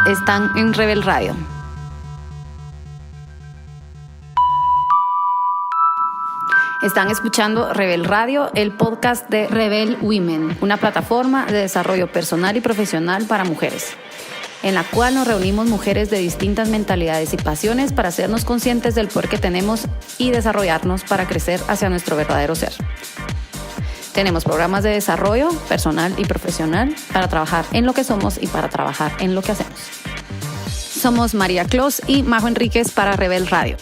Están en Rebel Radio. Están escuchando Rebel Radio, el podcast de Rebel Women, una plataforma de desarrollo personal y profesional para mujeres, en la cual nos reunimos mujeres de distintas mentalidades y pasiones para hacernos conscientes del poder que tenemos y desarrollarnos para crecer hacia nuestro verdadero ser. Tenemos programas de desarrollo personal y profesional para trabajar en lo que somos y para trabajar en lo que hacemos. Somos María Clos y Majo Enríquez para Rebel Radio.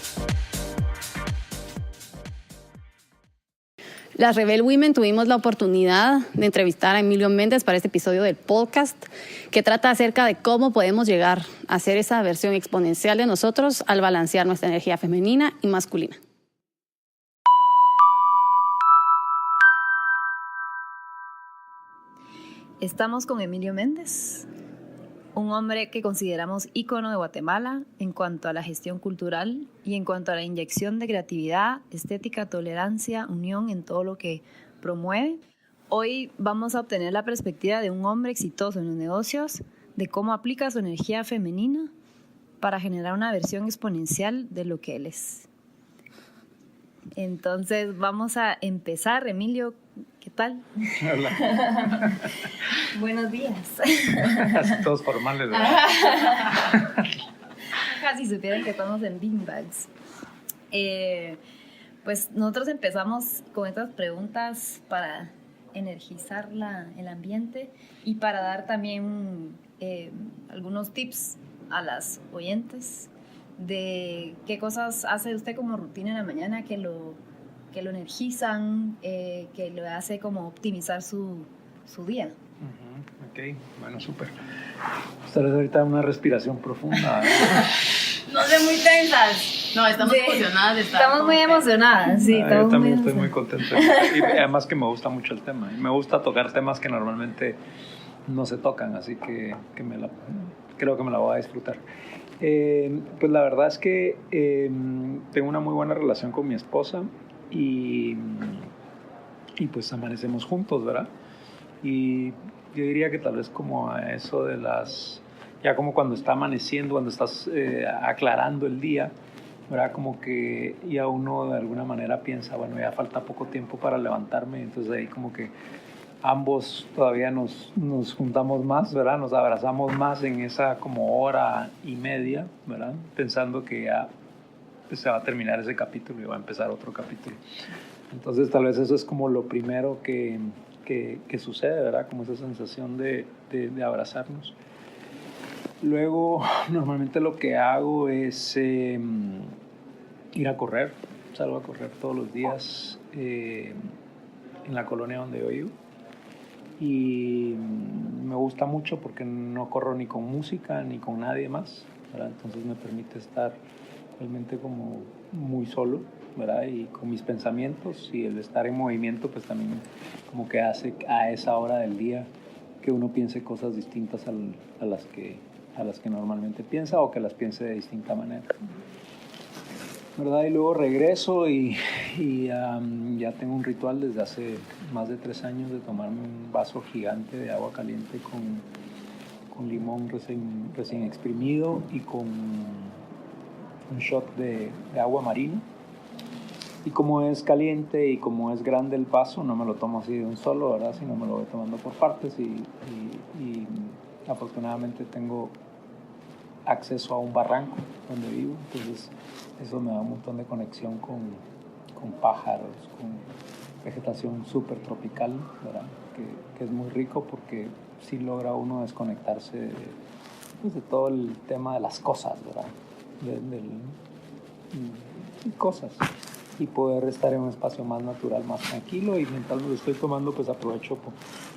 Las Rebel Women tuvimos la oportunidad de entrevistar a Emilio Méndez para este episodio del podcast que trata acerca de cómo podemos llegar a ser esa versión exponencial de nosotros al balancear nuestra energía femenina y masculina. Estamos con Emilio Méndez, un hombre que consideramos ícono de Guatemala en cuanto a la gestión cultural y en cuanto a la inyección de creatividad, estética, tolerancia, unión en todo lo que promueve. Hoy vamos a obtener la perspectiva de un hombre exitoso en los negocios, de cómo aplica su energía femenina para generar una versión exponencial de lo que él es. Entonces vamos a empezar. Emilio, ¿qué tal? Hola. Buenos días. Casi todos formales, ¿verdad? Casi supieran que estamos en beanbags. Pues nosotros empezamos con estas preguntas para energizar el ambiente y para dar también algunos tips a las oyentes de qué cosas hace usted como rutina en la mañana que lo energizan, que lo hace como optimizar su día. Ok, bueno, súper. Tal vez ahorita una respiración profunda. No sé, muy tensas. No, estamos emocionadas. Estamos muy emocionadas, sí. Yo también estoy muy contento. Y además que me gusta mucho el tema. Y me gusta tocar temas que normalmente no se tocan, así que creo que me la voy a disfrutar. Pues la verdad es que tengo una muy buena relación con mi esposa y pues amanecemos juntos, ¿verdad? Y yo diría que tal vez como a eso de ya como cuando está amaneciendo, cuando estás aclarando el día, ¿verdad? Como que ya uno de alguna manera piensa, bueno, ya falta poco tiempo para levantarme, entonces ahí como que ambos todavía nos juntamos más, ¿verdad? Nos abrazamos más en esa como hora y media, ¿verdad? Pensando que ya pues, se va a terminar ese capítulo y va a empezar otro capítulo. Entonces tal vez eso es como lo primero que sucede, ¿verdad? Como esa sensación de abrazarnos. Luego, normalmente lo que hago es ir a correr. Salgo a correr todos los días en la colonia donde yo vivo. Y me gusta mucho porque no corro ni con música ni con nadie más, ¿verdad? Entonces me permite estar realmente como muy solo, ¿verdad? Y con mis pensamientos, y el estar en movimiento pues también como que hace a esa hora del día que uno piense cosas distintas a las que normalmente piensa, o que las piense de distinta manera, ¿verdad? Y luego regreso y ya tengo un ritual desde hace más de 3 años de tomarme un vaso gigante de agua caliente con limón recién exprimido y con un shot de agua marina. Y como es caliente y como es grande el vaso, no me lo tomo así de un solo, ¿verdad? Sino me lo voy tomando por partes y afortunadamente tengo acceso a un barranco donde vivo, entonces eso me da un montón de conexión con pájaros, con vegetación súper tropical, ¿verdad? Que es muy rico porque sí logra uno desconectarse de todo el tema de las cosas, ¿verdad? De cosas, y poder estar en un espacio más natural, más tranquilo, y mientras lo estoy tomando pues aprovecho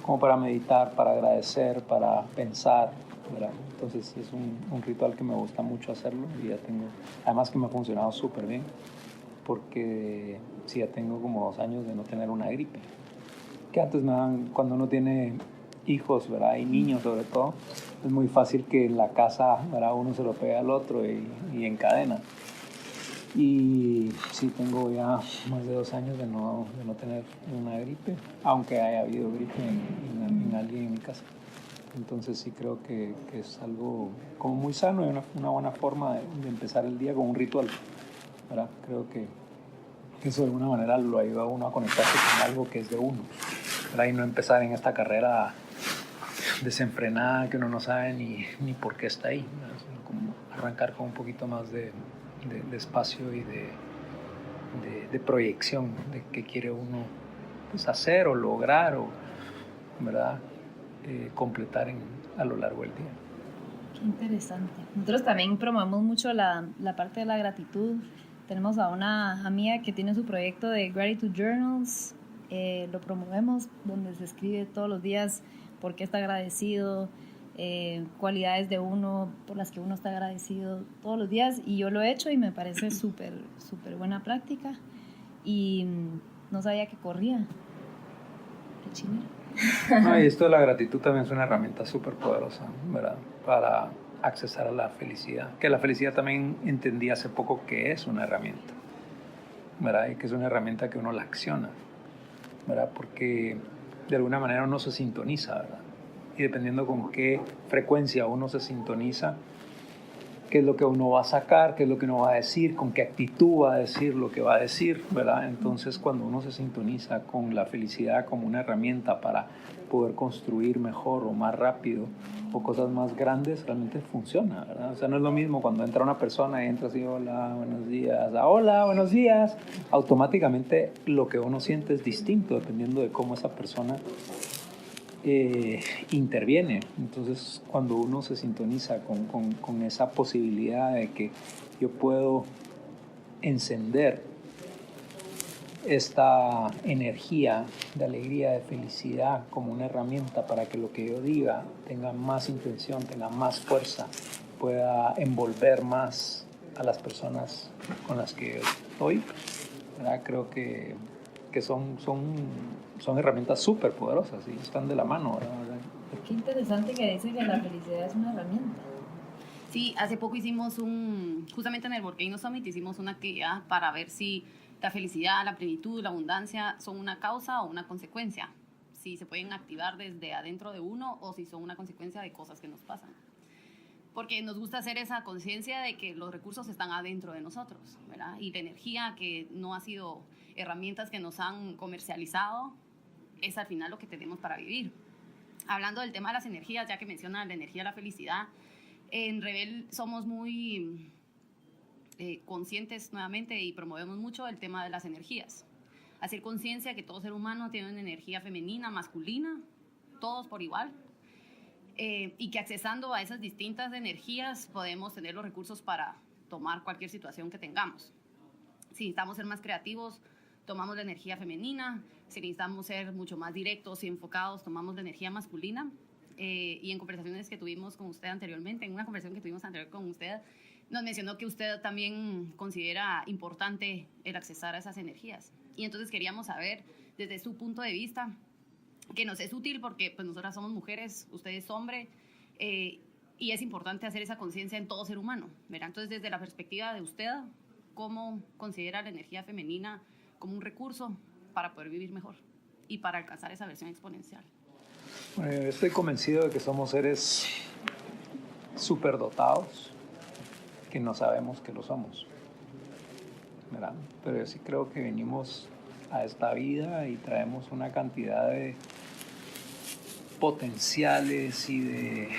como para meditar, para agradecer, para pensar, ¿verdad? Entonces es un ritual que me gusta mucho hacerlo y ya tengo, además que me ha funcionado súper bien porque sí, ya tengo como 2 años de no tener una gripe, que antes me dan cuando uno tiene hijos, ¿verdad? Y niños sobre todo, es muy fácil que en la casa, ¿verdad? Uno se lo pegue al otro y encadena. Y sí, tengo ya más de 2 años de no tener una gripe, aunque haya habido gripe en alguien en mi casa. Entonces sí creo que es algo como muy sano y una buena forma de empezar el día con un ritual, ¿verdad? Creo que eso de alguna manera lo ayuda a uno a conectarse con algo que es de uno, ¿verdad? Y no empezar en esta carrera desenfrenada que uno no sabe ni por qué está ahí, ¿verdad? Sino como arrancar con un poquito más de espacio y de proyección de qué quiere uno, pues, hacer o lograr o, ¿verdad? Completar a lo largo del día. Qué interesante. Nosotros también promovemos mucho la parte de la gratitud. Tenemos a una amiga que tiene su proyecto de Gratitude Journals. Lo promovemos, donde se escribe todos los días por qué está agradecido, cualidades de uno por las que uno está agradecido todos los días. Y yo lo he hecho y me parece súper buena práctica. Y no sabía que corría. Qué chinero. No, y esto de la gratitud también es una herramienta súper poderosa, ¿verdad? Para accesar a la felicidad. Que la felicidad también entendí hace poco que es una herramienta, ¿verdad? Y que es una herramienta que uno la acciona, ¿verdad? Porque de alguna manera uno se sintoniza, ¿verdad? Y dependiendo con qué frecuencia uno se sintoniza, qué es lo que uno va a sacar, qué es lo que uno va a decir, con qué actitud va a decir lo que va a decir, ¿verdad? Entonces, cuando uno se sintoniza con la felicidad como una herramienta para poder construir mejor o más rápido o cosas más grandes, realmente funciona, ¿verdad? O sea, no es lo mismo cuando entra una persona y entra así, hola, buenos días, hola, buenos días. Automáticamente lo que uno siente es distinto dependiendo de cómo esa persona interviene. Entonces, cuando uno se sintoniza con esa posibilidad de que yo puedo encender esta energía de alegría, de felicidad como una herramienta para que lo que yo diga tenga más intención, tenga más fuerza, pueda envolver más a las personas con las que estoy, ¿verdad? Creo que son herramientas súper poderosas y están de la mano, ¿verdad? Qué interesante que dice que la felicidad es una herramienta. Sí, hace poco hicimust justamente en el Volcano Summit, hicimos una actividad para ver si la felicidad, la plenitud, la abundancia son una causa o una consecuencia. Si se pueden activar desde adentro de uno o si son una consecuencia de cosas que nos pasan. Porque nos gusta hacer esa conciencia de que los recursos están adentro de nosotros, ¿verdad? Y la energía, que no ha sido herramientas que nos han comercializado, es al final lo que tenemos para vivir. Hablando del tema de las energías, ya que menciona la energía de la felicidad, en Rebel somos muy conscientes nuevamente y promovemos mucho el tema de las energías. Hacer conciencia que todo ser humano tiene una energía femenina, masculina, todos por igual. Y que accesando a esas distintas energías podemos tener los recursos para tomar cualquier situación que tengamos. Si necesitamos ser más creativos, tomamos la energía femenina. Si necesitamos ser mucho más directos y enfocados, tomamos la energía masculina. Y en conversaciones que tuvimos con usted anteriormente, en una conversación que tuvimos anterior con usted, nos mencionó que usted también considera importante el accesar a esas energías. Y entonces queríamos saber, desde su punto de vista, que nos es útil porque pues, nosotras somos mujeres, usted es hombre, y es importante hacer esa conciencia en todo ser humano, ¿verdad? Entonces, desde la perspectiva de usted, ¿cómo considera la energía femenina como un recurso para poder vivir mejor y para alcanzar esa versión exponencial? Estoy convencido de que somos seres superdotados, que no sabemos que lo somos, ¿verdad? Pero yo sí creo que venimos a esta vida y traemos una cantidad de potenciales y de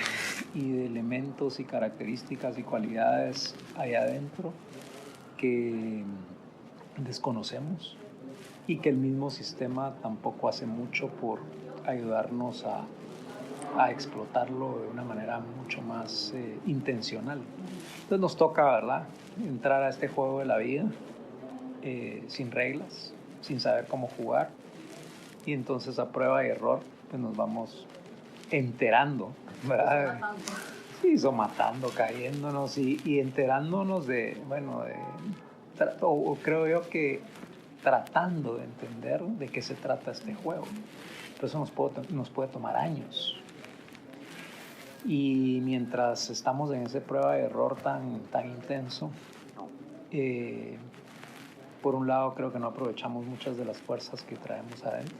elementos y características y cualidades allá adentro que desconocemos y que el mismo sistema tampoco hace mucho por ayudarnos a explotarlo de una manera mucho más intencional. Entonces nos toca, ¿verdad?, entrar a este juego de la vida sin reglas, sin saber cómo jugar, y entonces a prueba y error pues nos vamos enterando, ¿verdad? Sí, matando, cayéndonos y enterándonos de, bueno, o creo yo que tratando de entender de qué se trata este juego. Pero eso nos puede tomar años. Y mientras estamos en esa prueba de error tan intenso, por un lado creo que no aprovechamos muchas de las fuerzas que traemos adentro,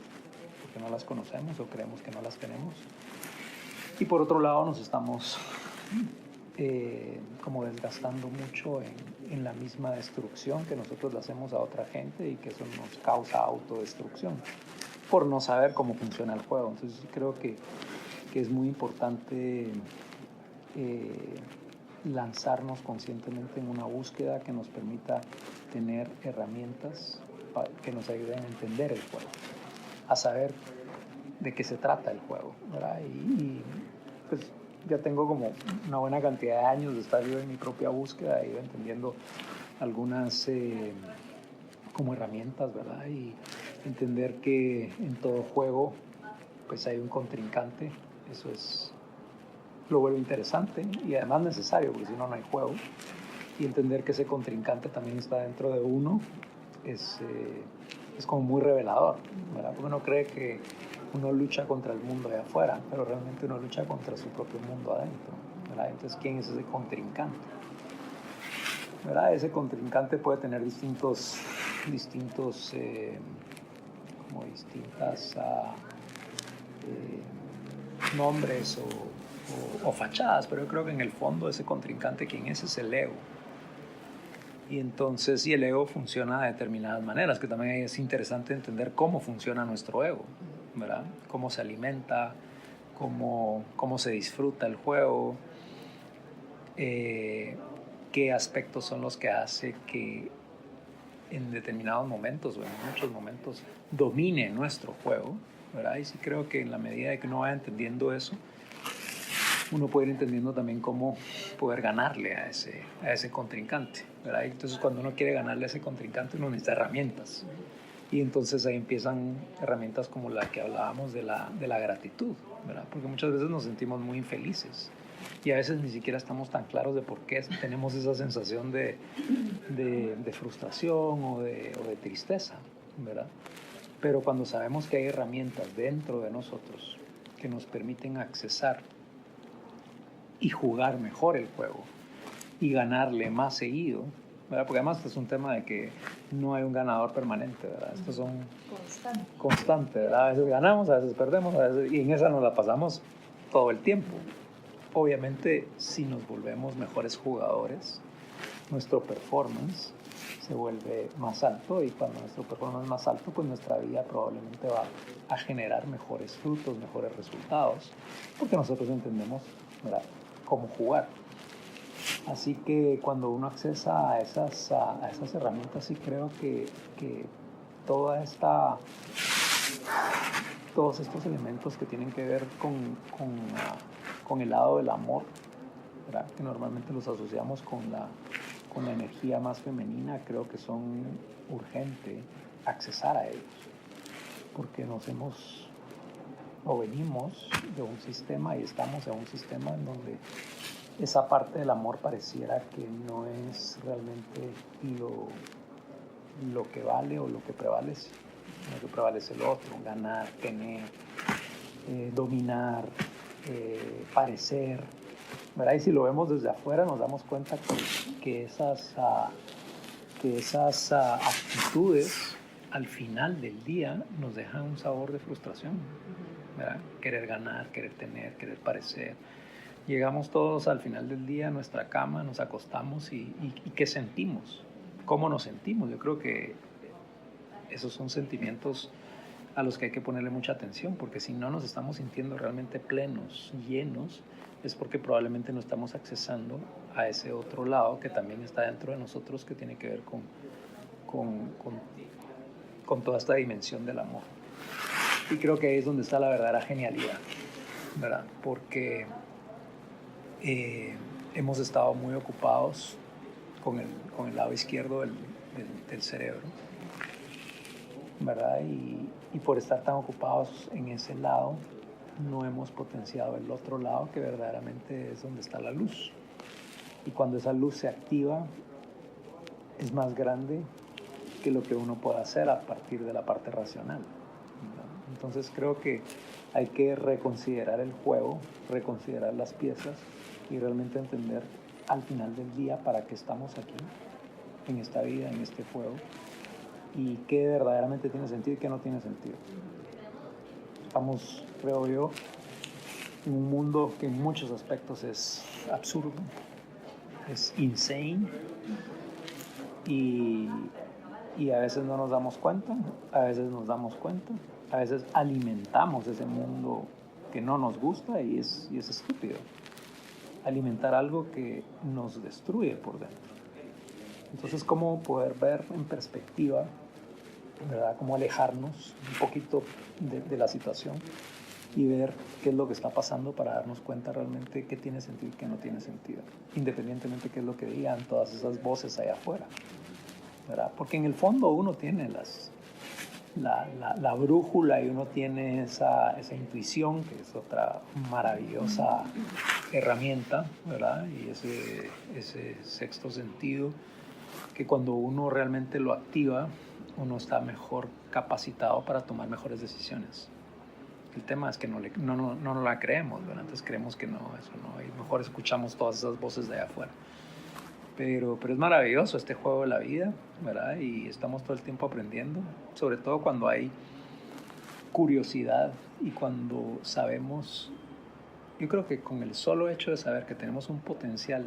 porque no las conocemos o creemos que no las tenemos. Y por otro lado nos estamos como desgastando mucho en la misma destrucción que nosotros le hacemos a otra gente, y que eso nos causa autodestrucción por no saber cómo funciona el juego. Entonces sí creo que es muy importante lanzarnos conscientemente en una búsqueda que nos permita tener herramientas que nos ayuden a entender el juego, a saber de qué se trata el juego, ¿verdad? Y pues ya tengo como una buena cantidad de años de estar yo en mi propia búsqueda, y entendiendo algunas como herramientas, ¿verdad? Y entender que en todo juego pues hay un contrincante. Eso lo vuelve interesante y además necesario, porque si no, no hay juego. Y entender que ese contrincante también está dentro de uno es como muy revelador, ¿verdad? Porque uno cree que uno lucha contra el mundo de afuera, pero realmente uno lucha contra su propio mundo adentro, ¿verdad? Entonces, ¿quién es ese contrincante? ¿Verdad? Ese contrincante puede tener distintas nombres o fachadas, pero yo creo que en el fondo ese contrincante, ¿quién es el ego. Y entonces, el ego funciona de determinadas maneras, que también es interesante entender cómo funciona nuestro ego, ¿verdad? Cómo se alimenta, cómo se disfruta el juego, qué aspectos son los que hace que en determinados momentos o en muchos momentos domine nuestro juego, ¿verdad? Y sí creo que en la medida de que uno vaya entendiendo eso, uno puede ir entendiendo también cómo poder ganarle a ese contrincante, ¿verdad? Y entonces, cuando uno quiere ganarle a ese contrincante, uno necesita herramientas. Y entonces ahí empiezan herramientas como la que hablábamos de la gratitud, ¿verdad? Porque muchas veces nos sentimos muy infelices y a veces ni siquiera estamos tan claros de por qué tenemos esa sensación de frustración o de tristeza, ¿verdad? Pero cuando sabemos que hay herramientas dentro de nosotros que nos permiten accesar y jugar mejor el juego y ganarle más seguido, ¿verdad? Porque además es un tema de que no hay un ganador permanente, ¿verdad? Estos son constantes, ¿verdad? A veces ganamos, a veces perdemos, y en esa nos la pasamos todo el tiempo. Obviamente, si nos volvemos mejores jugadores, nuestro performance se vuelve más alto, y cuando nuestro performance es más alto, pues nuestra vida probablemente va a generar mejores frutos, mejores resultados, porque nosotros entendemos, ¿verdad?, cómo jugar. Así que cuando uno accesa a esas herramientas, sí creo que todos estos elementos que tienen que ver con el lado del amor, ¿verdad?, que normalmente los asociamos con la energía más femenina, creo que son urgente accesar a ellos, porque venimos de un sistema y estamos en un sistema en donde esa parte del amor pareciera que no es realmente lo que vale o lo que prevalece. Lo que prevalece el otro: ganar, tener, dominar, parecer, ¿verdad? Y si lo vemos desde afuera, nos damos cuenta que esas actitudes al final del día nos dejan un sabor de frustración, ¿verdad? Querer ganar, querer tener, querer parecer. Llegamos todos al final del día a nuestra cama, nos acostamos y ¿qué sentimos? ¿Cómo nos sentimos? Yo creo que esos son sentimientos a los que hay que ponerle mucha atención, porque si no nos estamos sintiendo realmente plenos, llenos, es porque probablemente no estamos accesando a ese otro lado que también está dentro de nosotros, que tiene que ver con toda esta dimensión del amor. Y creo que ahí es donde está la verdadera genialidad, ¿verdad? Porque hemos estado muy ocupados con el lado izquierdo del cerebro, ¿verdad? Y por estar tan ocupados en ese lado, no hemos potenciado el otro lado, que verdaderamente es donde está la luz. Y cuando esa luz se activa, es más grande que lo que uno puede hacer a partir de la parte racional, ¿verdad? Entonces creo que hay que reconsiderar el juego, reconsiderar las piezas y realmente entender al final del día para qué estamos aquí, en esta vida, en este juego, y qué verdaderamente tiene sentido y qué no tiene sentido. Estamos, creo yo, en un mundo que en muchos aspectos es absurdo, es insane, y a veces no nos damos cuenta, a veces nos damos cuenta, a veces alimentamos ese mundo que no nos gusta y es estúpido. Alimentar algo que nos destruye por dentro. Entonces, ¿cómo poder ver en perspectiva, ¿verdad? Cómo alejarnos un poquito de la situación y ver qué es lo que está pasando para darnos cuenta realmente qué tiene sentido y qué no tiene sentido, independientemente de qué es lo que digan todas esas voces allá afuera, ¿verdad? Porque en el fondo uno tiene la brújula y uno tiene esa intuición, que es otra maravillosa herramienta, ¿verdad? Y ese sexto sentido, que cuando uno realmente lo activa, uno está mejor capacitado para tomar mejores decisiones. El tema es que no la creemos, ¿verdad? Entonces creemos que no, eso no, y mejor escuchamos todas esas voces de allá afuera. Pero es maravilloso este juego de la vida, ¿verdad? Y estamos todo el tiempo aprendiendo, sobre todo cuando hay curiosidad y cuando sabemos, yo creo que con el solo hecho de saber que tenemos un potencial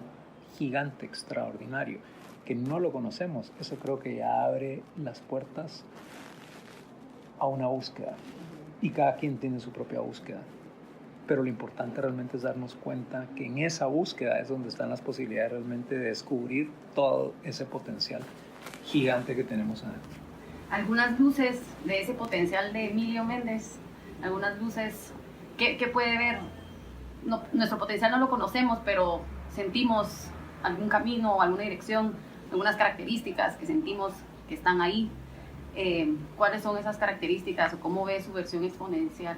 gigante, extraordinario, que no lo conocemos, eso creo que ya abre las puertas a una búsqueda. Y cada quien tiene su propia búsqueda. Pero lo importante realmente es darnos cuenta que en esa búsqueda es donde están las posibilidades realmente de descubrir todo ese potencial gigante que tenemos adentro. Algunas luces de ese potencial de Emilio Méndez, algunas luces, ¿qué puede ver? No, nuestro potencial no lo conocemos, pero sentimos algún camino, alguna dirección, algunas características que sentimos que están ahí. ¿Cuáles son esas características o cómo ve su versión exponencial?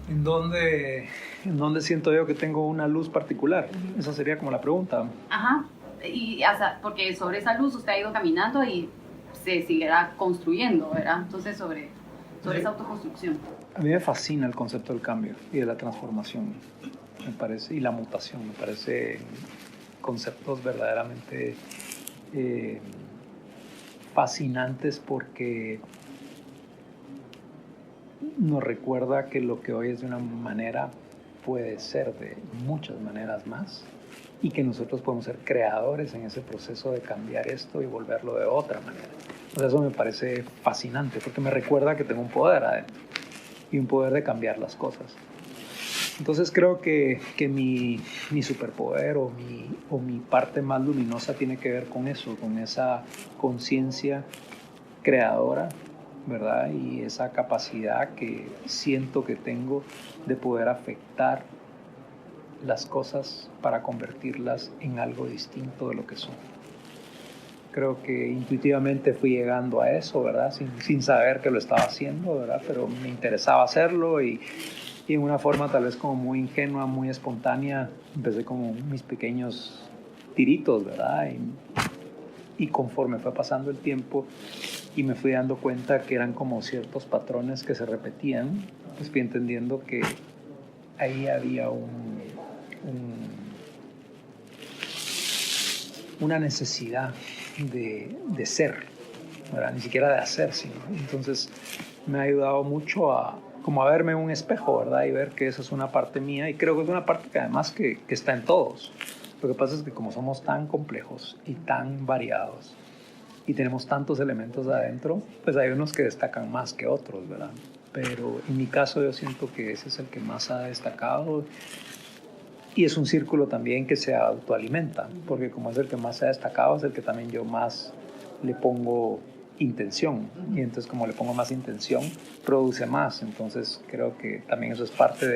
¿En dónde siento yo que tengo una luz particular? Esa sería como la pregunta. Ajá, y, o sea, porque sobre esa luz usted ha ido caminando y se seguirá construyendo, ¿verdad? Entonces sobre esa autoconstrucción. A mí me fascina el concepto del cambio y de la transformación, me parece, y la mutación, me parece conceptos verdaderamente fascinantes, porque nos recuerda que lo que hoy es de una manera puede ser de muchas maneras más, y que nosotros podemos ser creadores en ese proceso de cambiar esto y volverlo de otra manera. O sea, eso me parece fascinante, porque me recuerda que tengo un poder adentro y un poder de cambiar las cosas. Entonces creo que mi superpoder o mi parte más luminosa tiene que ver con eso, con esa conciencia creadora, ¿verdad? Y esa capacidad que siento que tengo de poder afectar las cosas para convertirlas en algo distinto de lo que son. Creo que intuitivamente fui llegando a eso, ¿verdad? Sin saber que lo estaba haciendo, ¿verdad? Pero me interesaba hacerlo, y en una forma tal vez como muy ingenua, muy espontánea, empecé como mis pequeños tiritos, ¿verdad? Y conforme fue pasando el tiempo y me fui dando cuenta que eran como ciertos patrones que se repetían, pues fui entendiendo que ahí había una necesidad de ser, ¿verdad? Ni siquiera de hacer, sino. Entonces me ha ayudado mucho a verme en un espejo, ¿verdad? Y ver que esa es una parte mía, y creo que es una parte que además que está en todos. Lo que pasa es que como somos tan complejos y tan variados y tenemos tantos elementos adentro, pues hay unos que destacan más que otros, ¿verdad? Pero en mi caso yo siento que ese es el que más ha destacado, y es un círculo también que se autoalimenta, porque como es el que más se ha destacado, es el que también yo más le pongo intención, y entonces como le pongo más intención, produce más. Entonces creo que también eso es parte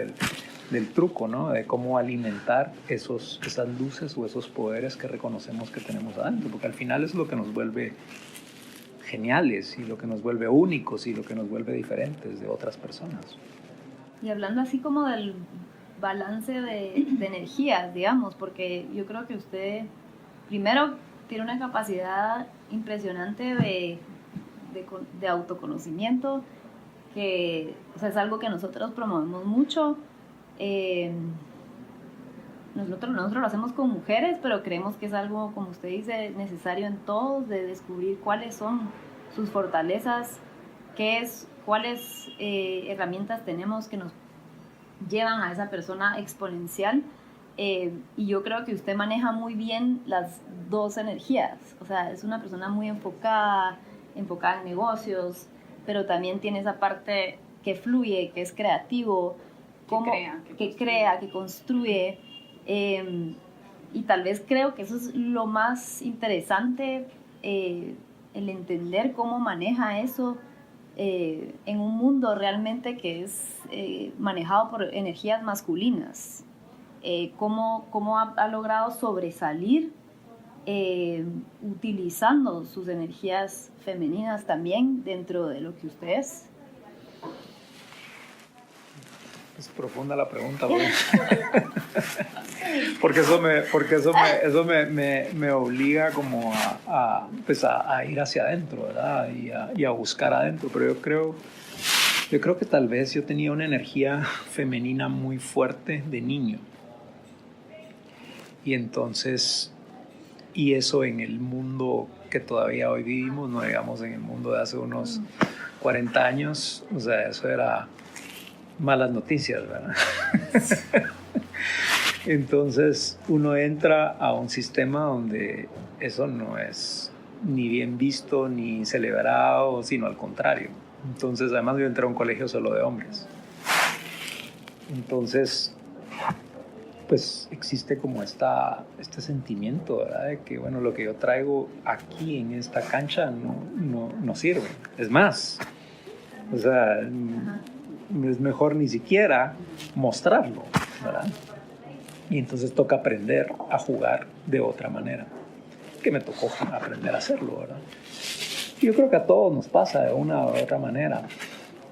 del truco, ¿no? De cómo alimentar esas luces o esos poderes que reconocemos que tenemos adentro, porque al final es lo que nos vuelve geniales y lo que nos vuelve únicos y lo que nos vuelve diferentes de otras personas. Y hablando así como del balance de energías, digamos, porque yo creo que usted primero tiene una capacidad impresionante de autoconocimiento, que, o sea, es algo que nosotros promovemos mucho. Nosotros lo hacemos con mujeres, pero creemos que es algo, como usted dice, necesario en todos, de descubrir cuáles son sus fortalezas, cuáles herramientas tenemos que nos llevan a esa persona exponencial. Y yo creo que usted maneja muy bien las dos energías. O sea, es una persona muy enfocada en negocios, pero también tiene esa parte que fluye, que es creativo, que crea, que construye. Y tal vez creo que eso es lo más interesante, el entender cómo maneja eso en un mundo realmente que es manejado por energías masculinas. Cómo ha logrado sobresalir utilizando sus energías femeninas también dentro de lo que usted es. Es profunda la pregunta, porque eso me obliga como a ir hacia adentro, ¿verdad? Y a buscar adentro. Pero yo creo que tal vez yo tenía una energía femenina muy fuerte de niño. Y entonces, y eso en el mundo que todavía hoy vivimos, no digamos en el mundo de hace unos 40 años, o sea, eso era malas noticias, ¿verdad? Entonces uno entra a un sistema donde eso no es ni bien visto ni celebrado, sino al contrario. Entonces, además yo entré a un colegio solo de hombres. Entonces, pues existe como este sentimiento, ¿verdad? De que, bueno, lo que yo traigo aquí en esta cancha no sirve. Es más, o sea, es mejor ni siquiera mostrarlo, ¿verdad? Y entonces toca aprender a jugar de otra manera, que me tocó aprender a hacerlo, ¿verdad? Yo creo que a todos nos pasa de una u otra manera,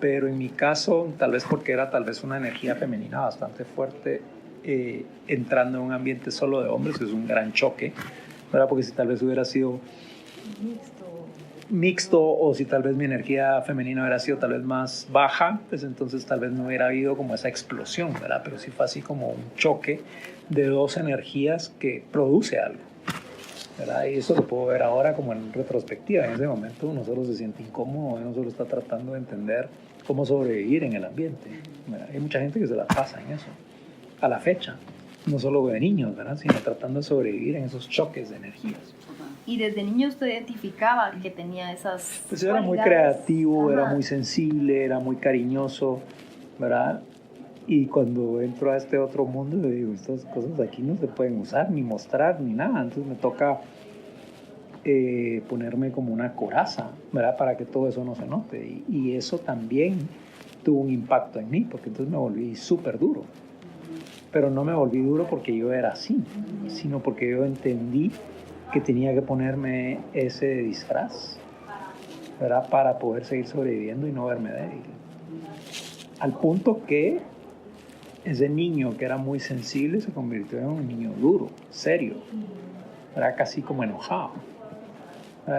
pero en mi caso, tal vez porque era tal vez una energía femenina bastante fuerte, entrando en un ambiente solo de hombres, es un gran choque, ¿verdad? Porque si tal vez hubiera sido mixto, o si tal vez mi energía femenina hubiera sido tal vez más baja, pues entonces tal vez no hubiera habido como esa explosión, ¿verdad? Pero sí fue así como un choque de dos energías que produce algo, ¿verdad? Y eso lo puedo ver ahora como en retrospectiva. En ese momento uno solo se siente incómodo, uno solo está tratando de entender cómo sobrevivir en el ambiente, ¿verdad? Hay mucha gente que se la pasa en eso a la fecha, no solo de niños, ¿verdad? Sino tratando de sobrevivir en esos choques de energías. ¿Y desde niño usted identificaba que tenía esas Pues yo era muy creativo, era muy sensible, era muy cariñoso, ¿verdad? Y cuando entro a este otro mundo, le digo, estas cosas aquí no se pueden usar, ni mostrar, ni nada. Entonces me toca ponerme como una coraza, ¿verdad? Para que todo eso no se note. Y eso también tuvo un impacto en mí, porque entonces me volví súper duro. Pero no me volví duro porque yo era así, sino porque yo entendí que tenía que ponerme ese disfraz, ¿verdad? Para poder seguir sobreviviendo y no verme débil. Al punto que ese niño que era muy sensible se convirtió en un niño duro, serio, ¿verdad? Casi como enojado.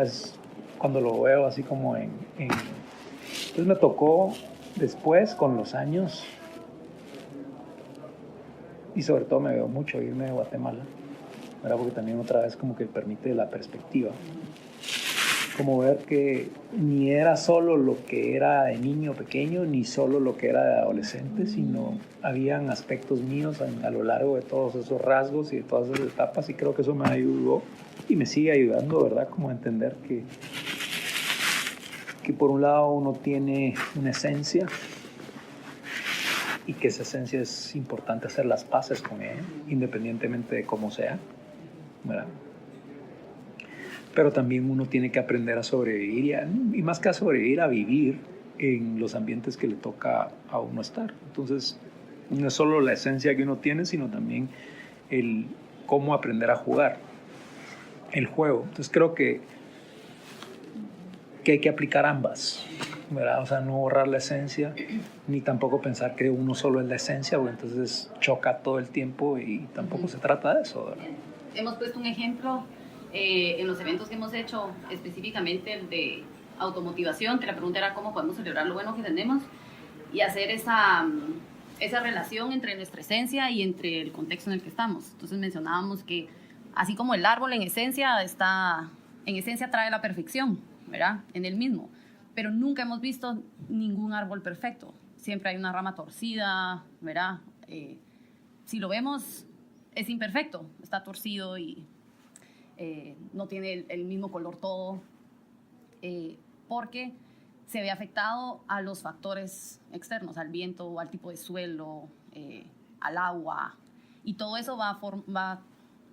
Es cuando lo veo así como Entonces me tocó después, con los años, y sobre todo me veo mucho irme de Guatemala, ¿verdad? Porque también otra vez como que permite la perspectiva, como ver que ni era solo lo que era de niño pequeño, ni solo lo que era de adolescente, sino habían aspectos míos a lo largo de todos esos rasgos y de todas esas etapas, y creo que eso me ayudó y me sigue ayudando, ¿verdad? Como a entender que por un lado uno tiene una esencia, y que esa esencia es importante hacer las paces con ella, independientemente de cómo sea, ¿verdad? Pero también uno tiene que aprender a sobrevivir y más que a sobrevivir, a vivir en los ambientes que le toca a uno estar. Entonces, no es solo la esencia que uno tiene, sino también el cómo aprender a jugar el juego. Entonces, creo que hay que aplicar ambas, ¿verdad? O sea, no borrar la esencia, ni tampoco pensar que uno solo es la esencia, porque entonces choca todo el tiempo y tampoco se trata de eso, ¿verdad? Hemos puesto un ejemplo en los eventos que hemos hecho, específicamente el de automotivación, que la pregunta era cómo podemos celebrar lo bueno que tenemos y hacer esa relación entre nuestra esencia y entre el contexto en el que estamos. Entonces mencionábamos que así como el árbol en esencia trae la perfección, ¿verdad? En él mismo, pero nunca hemos visto ningún árbol perfecto. siempre hay una rama torcida, ¿verdad? Si lo vemos, es imperfecto, está torcido y no tiene el mismo color todo, porque se ve afectado a los factores externos, al viento, al tipo de suelo, al agua, y todo eso va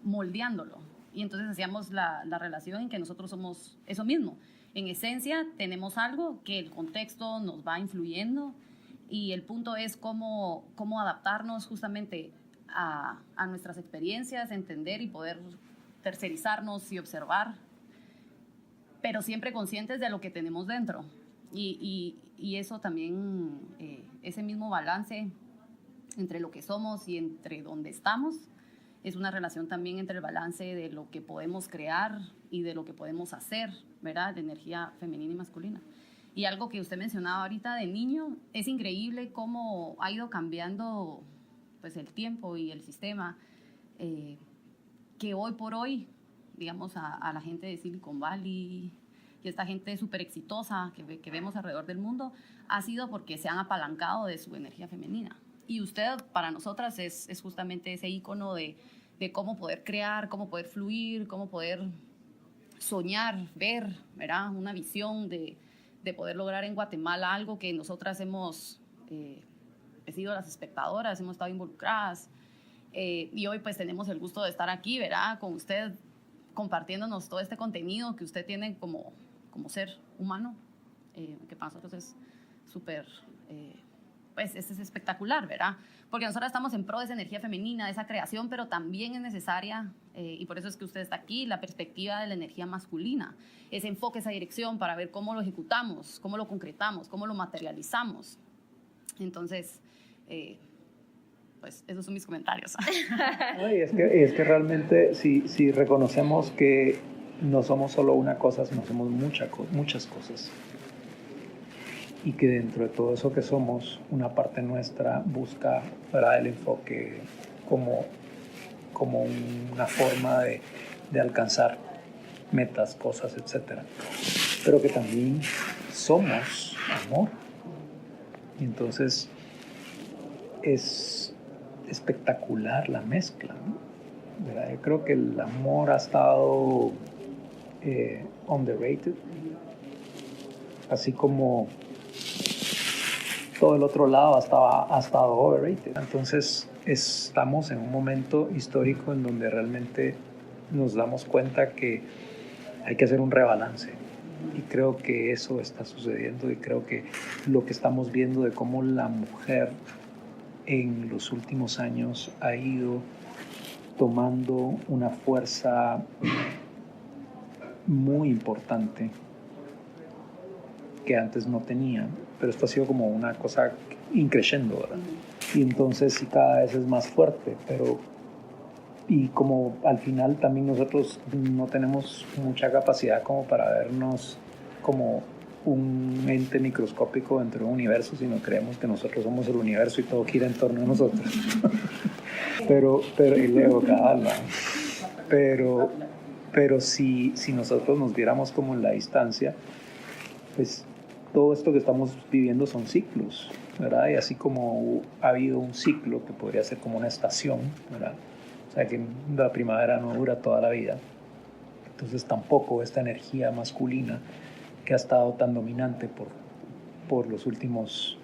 moldeándolo. Y entonces hacíamos la relación en que nosotros somos eso mismo. En esencia tenemos algo que el contexto nos va influyendo, y el punto es cómo adaptarnos justamente a nuestras experiencias, entender y poder tercerizarnos y observar, pero siempre conscientes de lo que tenemos dentro. Y eso también, ese mismo balance entre lo que somos y entre donde estamos, es una relación también entre el balance de lo que podemos crear y de lo que podemos hacer, ¿verdad? De energía femenina y masculina. Y algo que usted mencionaba ahorita de niño, es increíble cómo ha ido cambiando pues, el tiempo y el sistema, que hoy por hoy, digamos, a la gente de Silicon Valley y esta gente súper exitosa que vemos alrededor del mundo, ha sido porque se han apalancado de su energía femenina. Y usted, para nosotras, es justamente ese ícono de cómo poder crear, cómo poder fluir, cómo poder soñar, ver, ¿verdad? Una visión de poder lograr en Guatemala algo que nosotras hemos sido las espectadoras, hemos estado involucradas. Y hoy pues tenemos el gusto de estar aquí, ¿verdad? Con usted, compartiéndonos todo este contenido que usted tiene como ser humano, que para nosotros es súper... pues es espectacular, ¿verdad? Porque nosotros estamos en pro de esa energía femenina, de esa creación, pero también es necesaria, y por eso es que usted está aquí, la perspectiva de la energía masculina, ese enfoque, esa dirección para ver cómo lo ejecutamos, cómo lo concretamos, cómo lo materializamos. Entonces, pues esos son mis comentarios. Y es que realmente si reconocemos que no somos solo una cosa, sino somos muchas cosas. Y que dentro de todo eso que somos, una parte nuestra busca, ¿verdad?, el enfoque como una forma de alcanzar metas, cosas, etc. Pero que también somos amor. Y entonces es espectacular la mezcla, ¿no? ¿Verdad? Yo creo que el amor ha estado underrated, así como todo el otro lado ha estado overrated. Entonces estamos en un momento histórico en donde realmente nos damos cuenta que hay que hacer un rebalance, y creo que eso está sucediendo, y creo que lo que estamos viendo de cómo la mujer en los últimos años ha ido tomando una fuerza muy importante que antes no tenía, pero esto ha sido como una cosa increciendo, ¿verdad? Y entonces sí, cada vez es más fuerte, y como al final también nosotros no tenemos mucha capacidad como para vernos como un ente microscópico dentro de un universo, sino creemos que nosotros somos el universo y todo gira en torno a nosotros. pero y luego cabal, ¿no? Pero si nosotros nos viéramos como en la distancia, pues todo esto que estamos viviendo son ciclos, ¿verdad? Y así como ha habido un ciclo que podría ser como una estación, ¿verdad? O sea, que la primavera no dura toda la vida. Entonces tampoco esta energía masculina que ha estado tan dominante por los últimos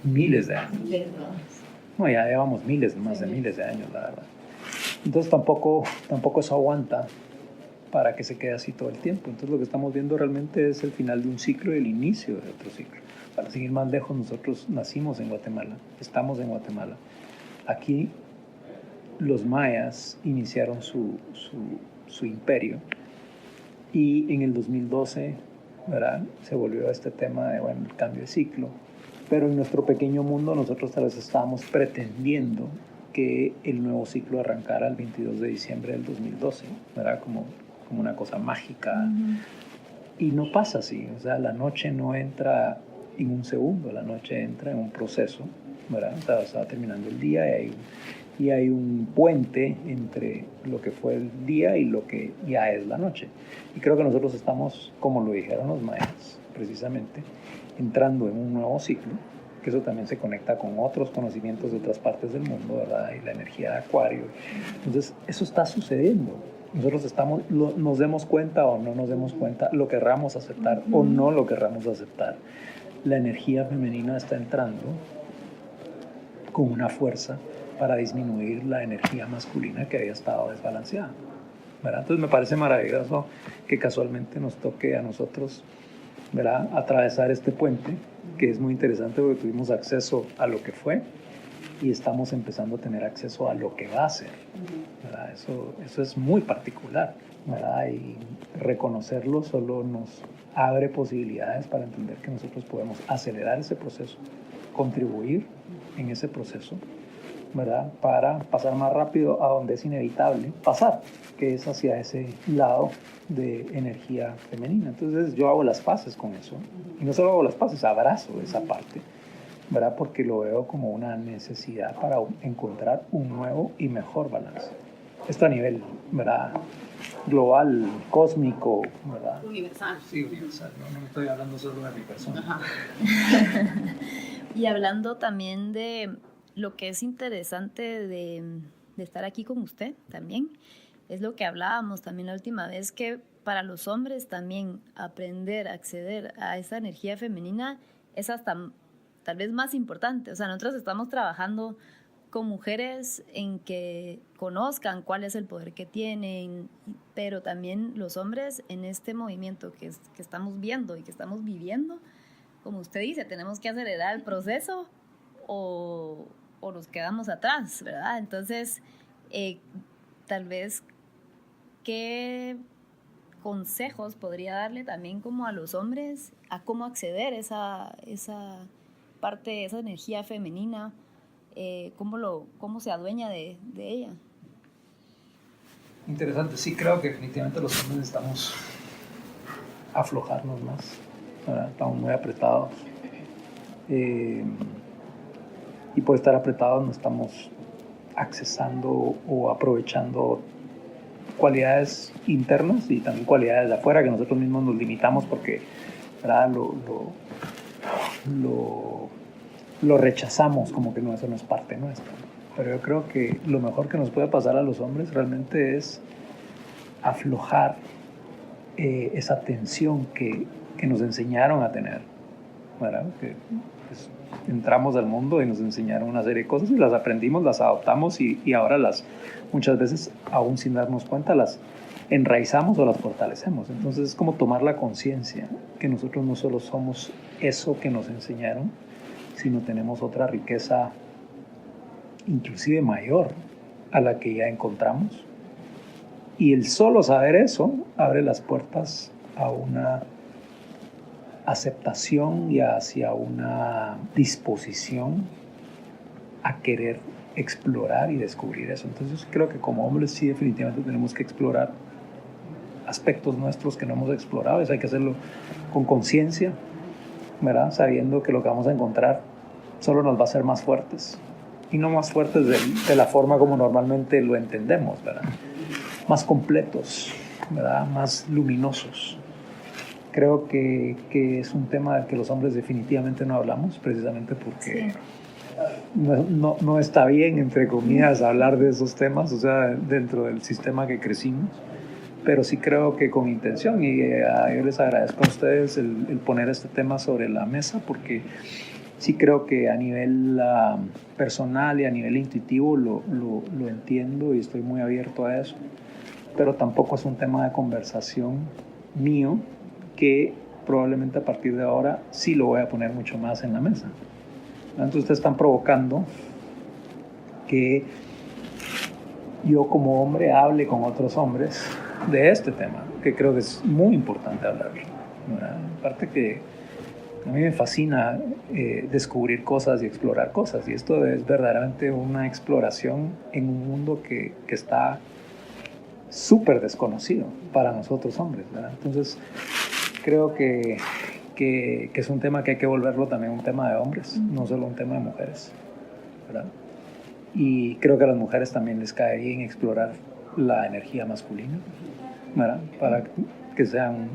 miles de años. No, ya llevamos más de miles de años, la verdad. Entonces tampoco eso aguanta para que se quede así todo el tiempo. Entonces lo que estamos viendo realmente es el final de un ciclo y el inicio de otro ciclo. Para seguir más lejos, nosotros nacimos en Guatemala, estamos en Guatemala. Aquí los mayas iniciaron su imperio, y en el 2012, ¿verdad?, se volvió a este tema de, el cambio de ciclo. Pero en nuestro pequeño mundo nosotros tal vez estábamos pretendiendo que el nuevo ciclo arrancara el 22 de diciembre del 2012, ¿verdad?, como una cosa mágica. Uh-huh. Y no pasa así, o sea, la noche no entra en un segundo, la noche entra en un proceso, ¿verdad? O sea, está terminando el día y hay un puente entre lo que fue el día y lo que ya es la noche. Y creo que nosotros estamos, como lo dijeron los mayas, precisamente, entrando en un nuevo ciclo, que eso también se conecta con otros conocimientos de otras partes del mundo, ¿verdad? Y la energía de Acuario. Entonces, eso está sucediendo. Nosotros nos demos cuenta o no nos demos cuenta, lo querramos aceptar o no lo querramos aceptar. La energía femenina está entrando con una fuerza para disminuir la energía masculina que había estado desbalanceada, ¿verdad? Entonces me parece maravilloso que casualmente nos toque a nosotros, ¿verdad?, atravesar este puente, que es muy interesante porque tuvimos acceso a lo que fue y estamos empezando a tener acceso a lo que va a ser, ¿verdad? Eso es muy particular, ¿verdad? Y reconocerlo solo nos abre posibilidades para entender que nosotros podemos acelerar ese proceso, contribuir en ese proceso, ¿verdad?, para pasar más rápido a donde es inevitable pasar, que es hacia ese lado de energía femenina. Entonces yo hago las paces con eso, y no solo hago las paces, abrazo esa parte, ¿verdad?, porque lo veo como una necesidad para encontrar un nuevo y mejor balance. Esto a nivel, ¿verdad?, global, cósmico, ¿verdad? Universal. Sí, universal, no estoy hablando solo de mi persona. Ajá. Y hablando también de lo que es interesante de estar aquí con usted también, es lo que hablábamos también la última vez, que para los hombres también aprender a acceder a esa energía femenina es hasta tal vez más importante. O sea, nosotros estamos trabajando con mujeres en que conozcan cuál es el poder que tienen, pero también los hombres en este movimiento que estamos viendo y que estamos viviendo, como usted dice, tenemos que acelerar el proceso o nos quedamos atrás, ¿verdad? Entonces, tal vez, ¿qué consejos podría darle también como a los hombres a cómo acceder a esa parte, esa energía femenina? ¿Cómo se adueña de ella? Interesante, sí, creo que definitivamente los hombres necesitamos aflojarnos más, ¿verdad? Estamos muy apretados, y por estar apretados no estamos accesando o aprovechando cualidades internas y también cualidades de afuera que nosotros mismos nos limitamos porque, ¿verdad?, lo rechazamos como que no, eso no es parte nuestra. Pero yo creo que lo mejor que nos puede pasar a los hombres realmente es aflojar esa tensión que nos enseñaron a tener, ¿verdad? Que pues, entramos al mundo y nos enseñaron una serie de cosas y las aprendimos, las adoptamos y ahora muchas veces, aún sin darnos cuenta, las enraizamos o las fortalecemos. Entonces es como tomar la conciencia que nosotros no solo somos eso que nos enseñaron, sino tenemos otra riqueza inclusive mayor a la que ya encontramos. Y el solo saber eso abre las puertas a una aceptación y hacia una disposición a querer explorar y descubrir eso. Entonces creo que como hombres sí definitivamente tenemos que explorar aspectos nuestros que no hemos explorado. Eso hay que hacerlo con conciencia, ¿verdad?, sabiendo que lo que vamos a encontrar solo nos va a hacer más fuertes, y no más fuertes de la forma como normalmente lo entendemos, ¿verdad?, más completos, ¿verdad?, más luminosos. Creo que es un tema del que los hombres definitivamente no hablamos, precisamente porque no está bien, entre comillas, hablar de esos temas, o sea, dentro del sistema que crecimos. Pero sí creo que con intención, y yo les agradezco a ustedes el poner este tema sobre la mesa, porque sí creo que a nivel personal y a nivel intuitivo lo entiendo y estoy muy abierto a eso, pero tampoco es un tema de conversación mío que probablemente a partir de ahora sí lo voy a poner mucho más en la mesa. Entonces ustedes están provocando que yo como hombre hable con otros hombres de este tema, que creo que es muy importante hablarlo, ¿verdad? Aparte que a mí me fascina descubrir cosas y explorar cosas, y esto es verdaderamente una exploración en un mundo que está súper desconocido para nosotros hombres, ¿verdad? Entonces creo que es un tema que hay que volverlo también un tema de hombres, no solo un tema de mujeres, ¿verdad? Y creo que a las mujeres también les cae bien explorar la energía masculina, ¿verdad?, para que sean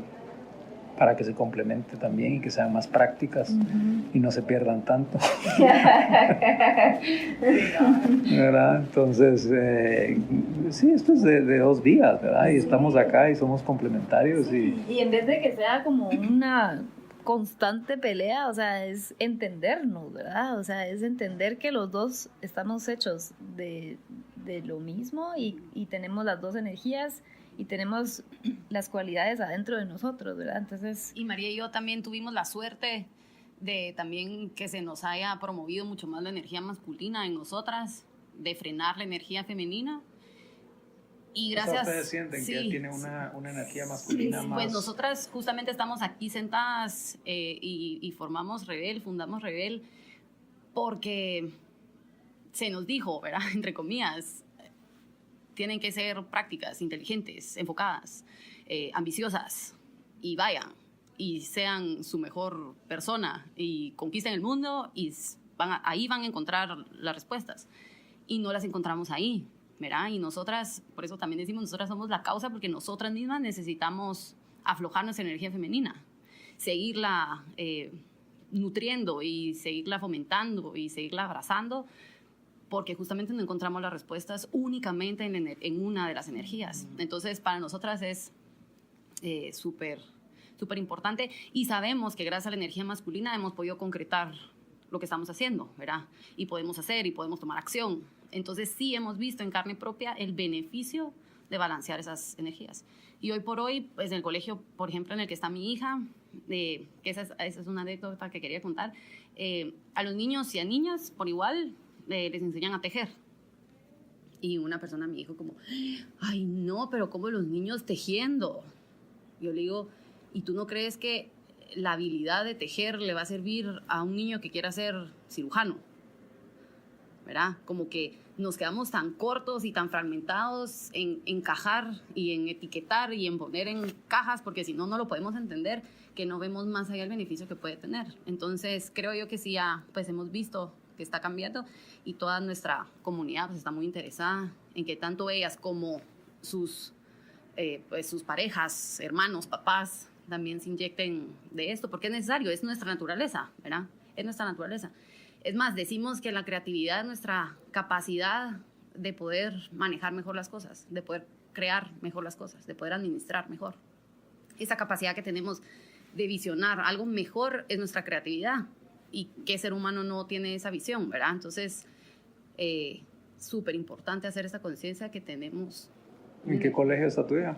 para que se complemente también y que sean más prácticas y no se pierdan tanto. ¿Verdad? Entonces, sí, esto es de 2 vías, ¿verdad? Y estamos acá y somos complementarios. Y en vez de que sea como una constante pelea, o sea, es entendernos, ¿verdad? O sea, es entender que los dos estamos hechos de lo mismo y tenemos las dos energías y tenemos las cualidades adentro de nosotros, ¿verdad? Entonces... Y María y yo también tuvimos la suerte de también que se nos haya promovido mucho más la energía masculina en nosotras, de frenar la energía femenina. Y gracias... O sea, ustedes sienten que tiene una energía masculina más... Pues nosotras justamente estamos aquí sentadas y formamos Rebel, fundamos Rebel, porque se nos dijo, ¿verdad? Entre comillas, tienen que ser prácticas, inteligentes, enfocadas, ambiciosas, y vayan, y sean su mejor persona, y conquisten el mundo, y ahí van a encontrar las respuestas. Y no las encontramos ahí, ¿verdad? Y nosotras, por eso también decimos, nosotras somos la causa, porque nosotras mismas necesitamos aflojar nuestra energía femenina, seguirla nutriendo, y seguirla fomentando, y seguirla abrazando, porque justamente no encontramos las respuestas únicamente en una de las energías. Entonces, para nosotras es súper importante, y sabemos que gracias a la energía masculina hemos podido concretar lo que estamos haciendo, ¿verdad? Y podemos hacer y podemos tomar acción. Entonces, sí hemos visto en carne propia el beneficio de balancear esas energías. Y hoy por hoy, pues en el colegio, por ejemplo, en el que está mi hija, que esa es una anécdota que quería contar, a los niños y a niñas, por igual, les enseñan a tejer. Y una persona me dijo como, ay no, pero ¿cómo los niños tejiendo? Yo le digo, ¿y tú no crees que la habilidad de tejer le va a servir a un niño que quiera ser cirujano? ¿Verdad? Como que nos quedamos tan cortos y tan fragmentados en encajar y en etiquetar y en poner en cajas, porque si no, no lo podemos entender, que no vemos más allá el beneficio que puede tener. Entonces, creo yo que sí, ya pues hemos visto que está cambiando, y toda nuestra comunidad pues está muy interesada en que tanto ellas como sus parejas, hermanos, papás, también se inyecten de esto, porque es necesario, es nuestra naturaleza, ¿verdad? Es nuestra naturaleza. Es más, decimos que la creatividad es nuestra capacidad de poder manejar mejor las cosas, de poder crear mejor las cosas, de poder administrar mejor. Esa capacidad que tenemos de visionar algo mejor es nuestra creatividad. ¿Y qué ser humano no tiene esa visión, verdad? Entonces, súper importante hacer esa conciencia que tenemos. ¿En qué colegio está tu hija?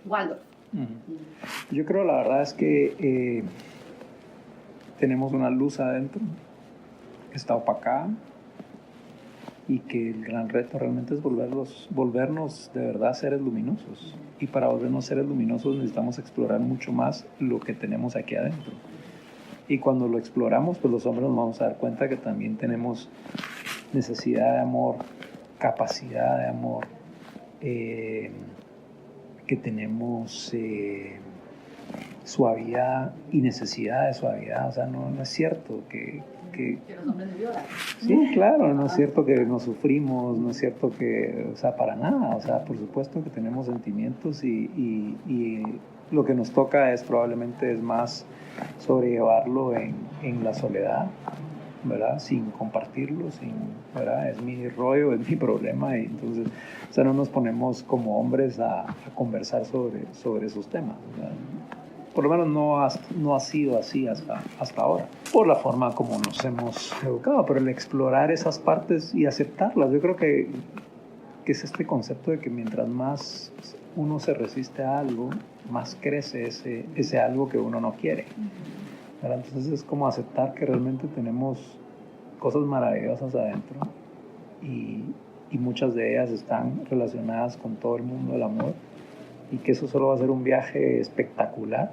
Waldorf. Yo creo, la verdad es que tenemos una luz adentro que está opacada, y que el gran reto realmente es volvernos de verdad seres luminosos. Y para volvernos seres luminosos necesitamos explorar mucho más lo que tenemos aquí adentro. Y cuando lo exploramos, pues los hombres nos vamos a dar cuenta que también tenemos necesidad de amor, capacidad de amor, que tenemos suavidad y necesidad de suavidad. O sea, no es cierto que los hombres no lloran. Sí, claro, no es cierto que nos sufrimos, no es cierto que, o sea, para nada. O sea, por supuesto que tenemos sentimientos, y lo que nos toca probablemente es más sobrellevarlo en la soledad, ¿verdad? Sin compartirlo, ¿verdad? Es mi rollo, es mi problema, y entonces, o sea, no nos ponemos como hombres a conversar sobre esos temas, ¿verdad? Por lo menos no ha sido así hasta ahora, por la forma como nos hemos educado, pero el explorar esas partes y aceptarlas, yo creo que es este concepto de que mientras más uno se resiste a algo, más crece ese algo que uno no quiere, ¿verdad? Entonces es como aceptar que realmente tenemos cosas maravillosas adentro, y muchas de ellas están relacionadas con todo el mundo del amor, y que eso solo va a ser un viaje espectacular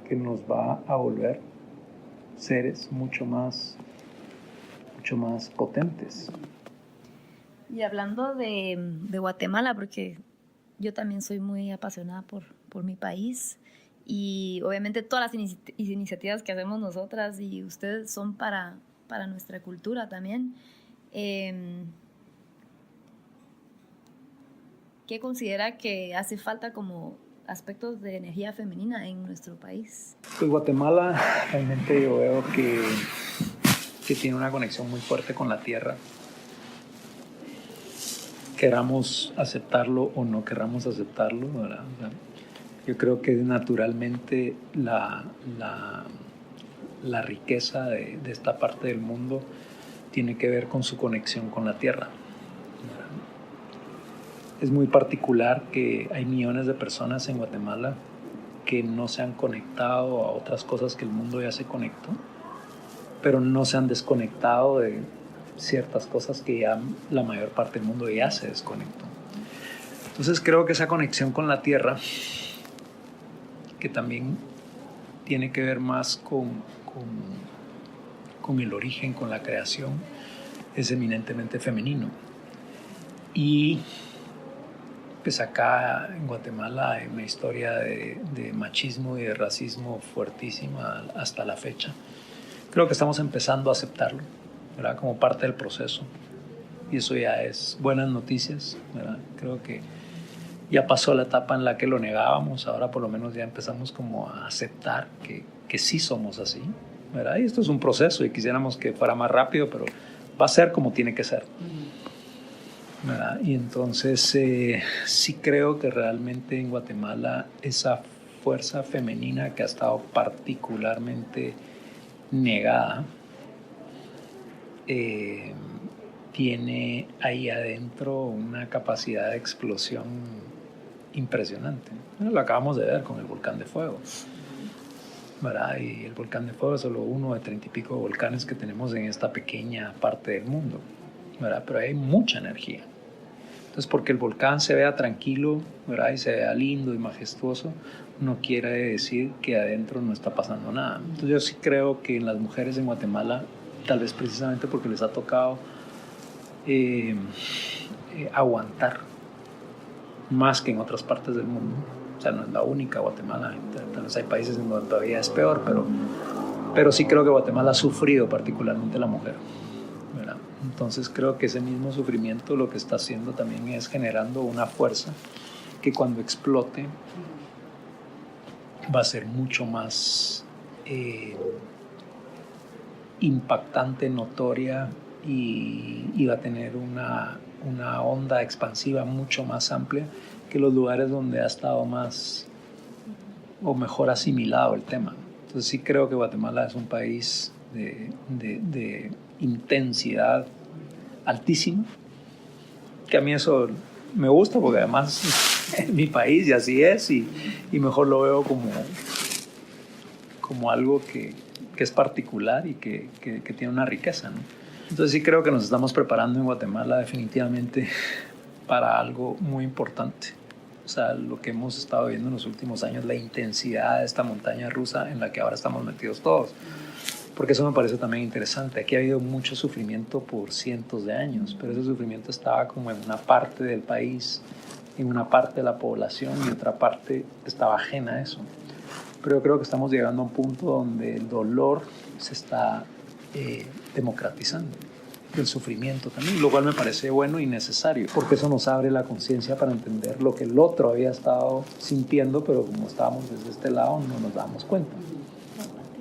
que nos va a volver seres mucho más potentes. Y hablando de Guatemala, porque yo también soy muy apasionada por mi país, y obviamente todas las iniciativas que hacemos nosotras y ustedes son para nuestra cultura también. ¿Qué considera que hace falta como aspectos de energía femenina en nuestro país? Pues Guatemala realmente yo veo que tiene una conexión muy fuerte con la tierra. Queramos aceptarlo o no queramos aceptarlo, ¿verdad? O sea, yo creo que naturalmente la riqueza de esta parte del mundo tiene que ver con su conexión con la tierra. Es muy particular que hay millones de personas en Guatemala que no se han conectado a otras cosas que el mundo ya se conectó, pero no se han desconectado de ciertas cosas que ya la mayor parte del mundo ya se desconectó. Entonces creo que esa conexión con la tierra, que también tiene que ver más con el origen, con la creación, es eminentemente femenino. Y pues acá en Guatemala hay una historia de machismo y de racismo fuertísima hasta la fecha. Creo que estamos empezando a aceptarlo, ¿verdad? Como parte del proceso. Y eso ya es buenas noticias, ¿verdad? Creo que ya pasó la etapa en la que lo negábamos, ahora por lo menos ya empezamos como a aceptar que sí somos así, ¿verdad? Y esto es un proceso y quisiéramos que fuera más rápido, pero va a ser como tiene que ser, ¿verdad? Y entonces sí creo que realmente en Guatemala esa fuerza femenina que ha estado particularmente negada tiene ahí adentro una capacidad de explosión impresionante. Lo acabamos de ver con el volcán de fuego, ¿verdad? Y el volcán de fuego es solo uno de 30 y pico volcanes que tenemos en esta pequeña parte del mundo, ¿verdad? Pero hay mucha energía. Entonces, porque el volcán se vea tranquilo, ¿verdad? Y se vea lindo y majestuoso, no quiere decir que adentro no está pasando nada. Entonces, yo sí creo que en las mujeres en Guatemala, tal vez precisamente porque les ha tocado aguantar más que en otras partes del mundo. O sea, no es la única Guatemala. Tal vez hay países en donde todavía es peor, pero sí creo que Guatemala ha sufrido particularmente la mujer, ¿verdad? Entonces creo que ese mismo sufrimiento lo que está haciendo también es generando una fuerza que cuando explote va a ser mucho más impactante, notoria y va a tener una onda expansiva mucho más amplia que los lugares donde ha estado más o mejor asimilado el tema. Entonces sí creo que Guatemala es un país de intensidad altísima, que a mí eso me gusta porque además es mi país y así es, y mejor lo veo como algo que es particular y que tiene una riqueza, ¿no? Entonces sí creo que nos estamos preparando en Guatemala definitivamente para algo muy importante. O sea, lo que hemos estado viendo en los últimos años, la intensidad de esta montaña rusa en la que ahora estamos metidos todos. Porque eso me parece también interesante. Aquí ha habido mucho sufrimiento por cientos de años, pero ese sufrimiento estaba como en una parte del país, en una parte de la población, y otra parte estaba ajena a eso. Pero yo creo que estamos llegando a un punto donde el dolor se está democratizando, el sufrimiento también, lo cual me parece bueno y necesario, porque eso nos abre la conciencia para entender lo que el otro había estado sintiendo, pero como estábamos desde este lado no nos damos cuenta,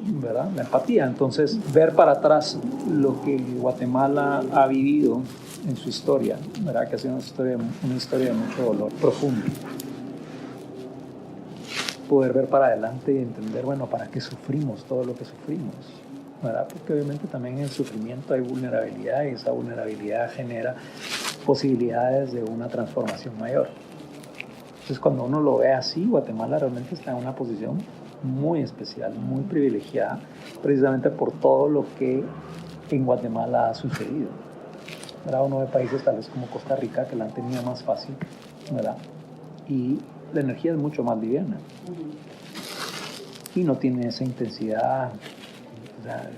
¿verdad? La empatía. Entonces, ver para atrás lo que Guatemala ha vivido en su historia, ¿verdad? Que ha sido una historia de mucho dolor profundo. Poder ver para adelante y entender, bueno, ¿para qué sufrimos todo lo que sufrimos? ¿Verdad? Porque obviamente también en el sufrimiento hay vulnerabilidad y esa vulnerabilidad genera posibilidades de una transformación mayor. Entonces, cuando uno lo ve así, Guatemala realmente está en una posición muy especial, muy privilegiada, precisamente por todo lo que en Guatemala ha sucedido, ¿verdad? Uno ve países tal vez como Costa Rica que la han tenido más fácil, ¿verdad? Y la energía es mucho más liviana y no tiene esa intensidad, o sea,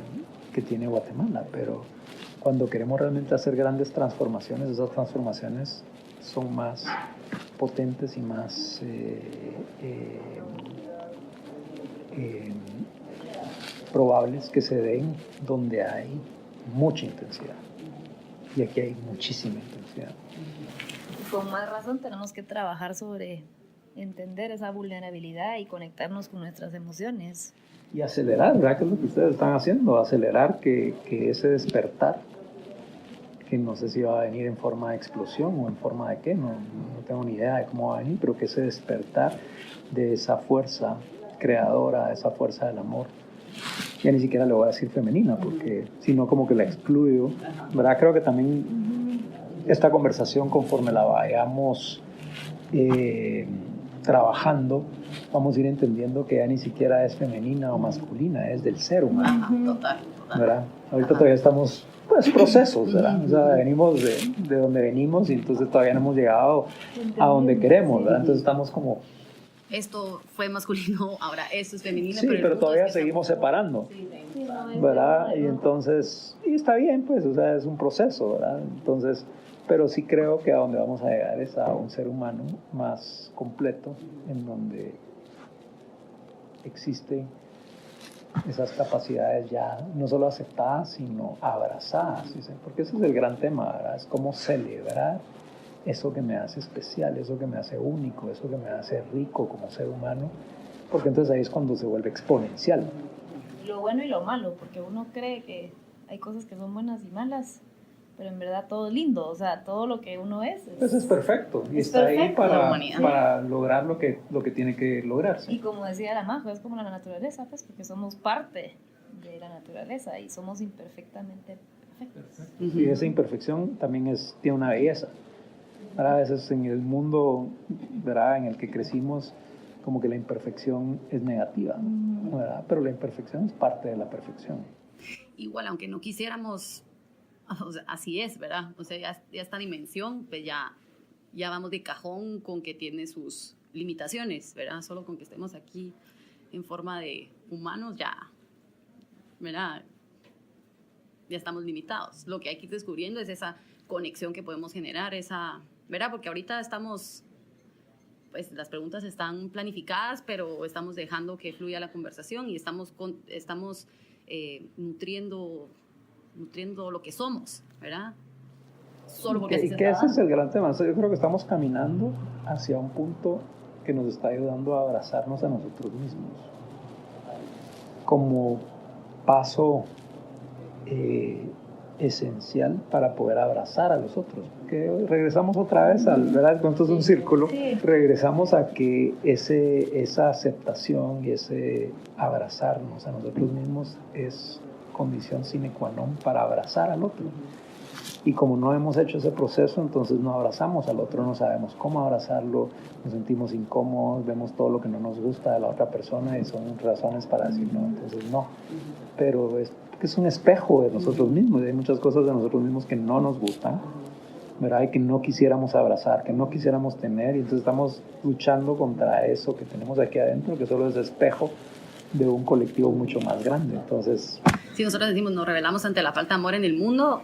que tiene Guatemala, pero cuando queremos realmente hacer grandes transformaciones, esas transformaciones son más potentes y más probables que se den donde hay mucha intensidad, y aquí hay muchísima intensidad. Con más razón tenemos que trabajar sobre entender esa vulnerabilidad y conectarnos con nuestras emociones. Y acelerar, ¿verdad? Que es lo que ustedes están haciendo, acelerar que ese despertar, que no sé si va a venir en forma de explosión o en forma de qué, no tengo ni idea de cómo va a venir, pero que ese despertar de esa fuerza creadora, de esa fuerza del amor, ya ni siquiera le voy a decir femenina, porque si no como que la excluyo, ¿verdad? Creo que también esta conversación, conforme la vayamos trabajando, vamos a ir entendiendo que ya ni siquiera es femenina o masculina, es del ser humano. Ajá, total. ¿Verdad? Ahorita todavía estamos, pues, procesos, ¿verdad? O sea, venimos de donde venimos y entonces todavía no hemos llegado a donde queremos, ¿verdad? Entonces estamos como... Esto fue masculino, ahora esto es femenino. Sí, pero todavía seguimos separando, ¿verdad? Y entonces, y está bien, pues, o sea, es un proceso, ¿verdad? Entonces, pero sí creo que a donde vamos a llegar es a un ser humano más completo, en donde existen esas capacidades ya no solo aceptadas, sino abrazadas, ¿sí? Porque ese es el gran tema, ¿verdad? Es cómo celebrar eso que me hace especial, eso que me hace único, eso que me hace rico como ser humano, porque entonces ahí es cuando se vuelve exponencial. Lo bueno y lo malo, porque uno cree que hay cosas que son buenas y malas, pero en verdad todo es lindo, o sea, todo lo que uno es... Pues es perfecto, y es está perfecto. ahí para lograr lo que tiene que lograrse. Y como decía la Majo, es como la naturaleza, pues, porque somos parte de la naturaleza y somos imperfectamente perfectos. Y esa imperfección también tiene una belleza. A veces en el mundo, ¿verdad?, en el que crecimos, como que la imperfección es negativa, ¿verdad? Pero la imperfección es parte de la perfección. Igual, aunque no quisiéramos, o sea, así es, ¿verdad? O sea, ya esta dimensión, pues ya vamos de cajón con que tiene sus limitaciones, ¿verdad? Solo con que estemos aquí en forma de humanos, ya, ¿verdad? Ya estamos limitados. Lo que hay que ir descubriendo es esa conexión que podemos generar, ¿verdad? Porque ahorita estamos, pues las preguntas están planificadas, pero estamos dejando que fluya la conversación y estamos nutriendo lo que somos, ¿verdad? Solo porque así se que está ese es el gran tema. Yo creo que estamos caminando hacia un punto que nos está ayudando a abrazarnos a nosotros mismos como paso esencial para poder abrazar a los otros. Que regresamos otra vez ¿verdad? Esto es un círculo. Sí. Regresamos a que esa aceptación y ese abrazarnos a nosotros mismos es condición sine qua non para abrazar al otro. Y como no hemos hecho ese proceso, entonces no abrazamos al otro, no sabemos cómo abrazarlo, nos sentimos incómodos, vemos todo lo que no nos gusta de la otra persona y son razones para decir no, entonces no. Pero es un espejo de nosotros mismos, y hay muchas cosas de nosotros mismos que no nos gustan, ¿verdad? Y que no quisiéramos abrazar, que no quisiéramos tener, y entonces estamos luchando contra eso que tenemos aquí adentro, que solo es espejo de un colectivo mucho más grande. Entonces, si nosotros decimos nos rebelamos ante la falta de amor en el mundo,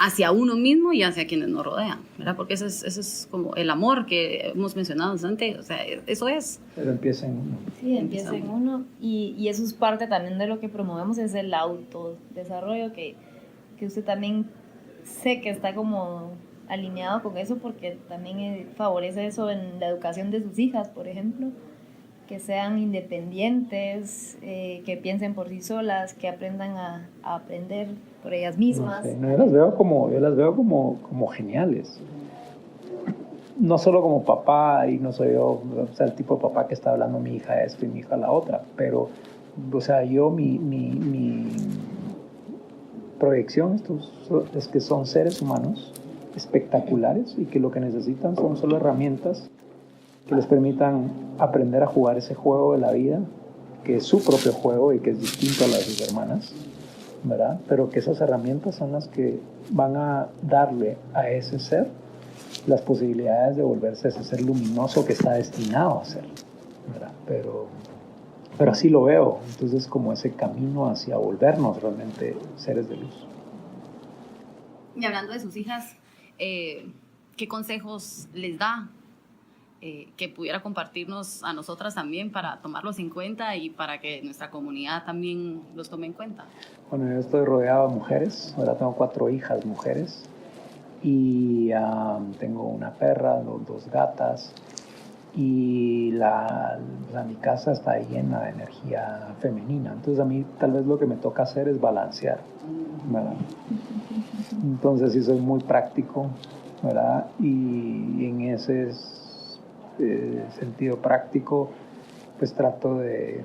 hacia uno mismo y hacia quienes nos rodean, ¿verdad? Porque eso es como el amor que hemos mencionado antes, o sea, eso es. Pero empieza en uno. Sí, empieza en uno, y eso es parte también de lo que promovemos, es el autodesarrollo, que usted también sé que está como alineado con eso, porque también favorece eso en la educación de sus hijas, por ejemplo, que sean independientes, que piensen por sí solas, que aprendan a aprender por ellas mismas. No sé, no, yo las veo como geniales. No solo como papá, y no soy yo, o sea, el tipo de papá que está hablando mi hija esto y mi hija la otra, pero, o sea, yo mi proyección es que son seres humanos espectaculares y que lo que necesitan son solo herramientas que les permitan aprender a jugar ese juego de la vida, que es su propio juego y que es distinto a las de sus hermanas, ¿verdad? Pero que esas herramientas son las que van a darle a ese ser las posibilidades de volverse ese ser luminoso que está destinado a ser, ¿verdad? Pero así lo veo, entonces como ese camino hacia volvernos realmente seres de luz. Y hablando de sus hijas, ¿qué consejos les da? Que pudiera compartirnos a nosotras también para tomarlos en cuenta y para que nuestra comunidad también los tome en cuenta. Bueno, yo estoy rodeado de mujeres, ahora tengo 4 hijas mujeres y tengo una perra, 2 gatas y mi casa está llena de energía femenina. Entonces a mí tal vez lo que me toca hacer es balancear, ¿verdad? Entonces sí soy muy práctico, ¿verdad? Y en ese sentido práctico, pues trato de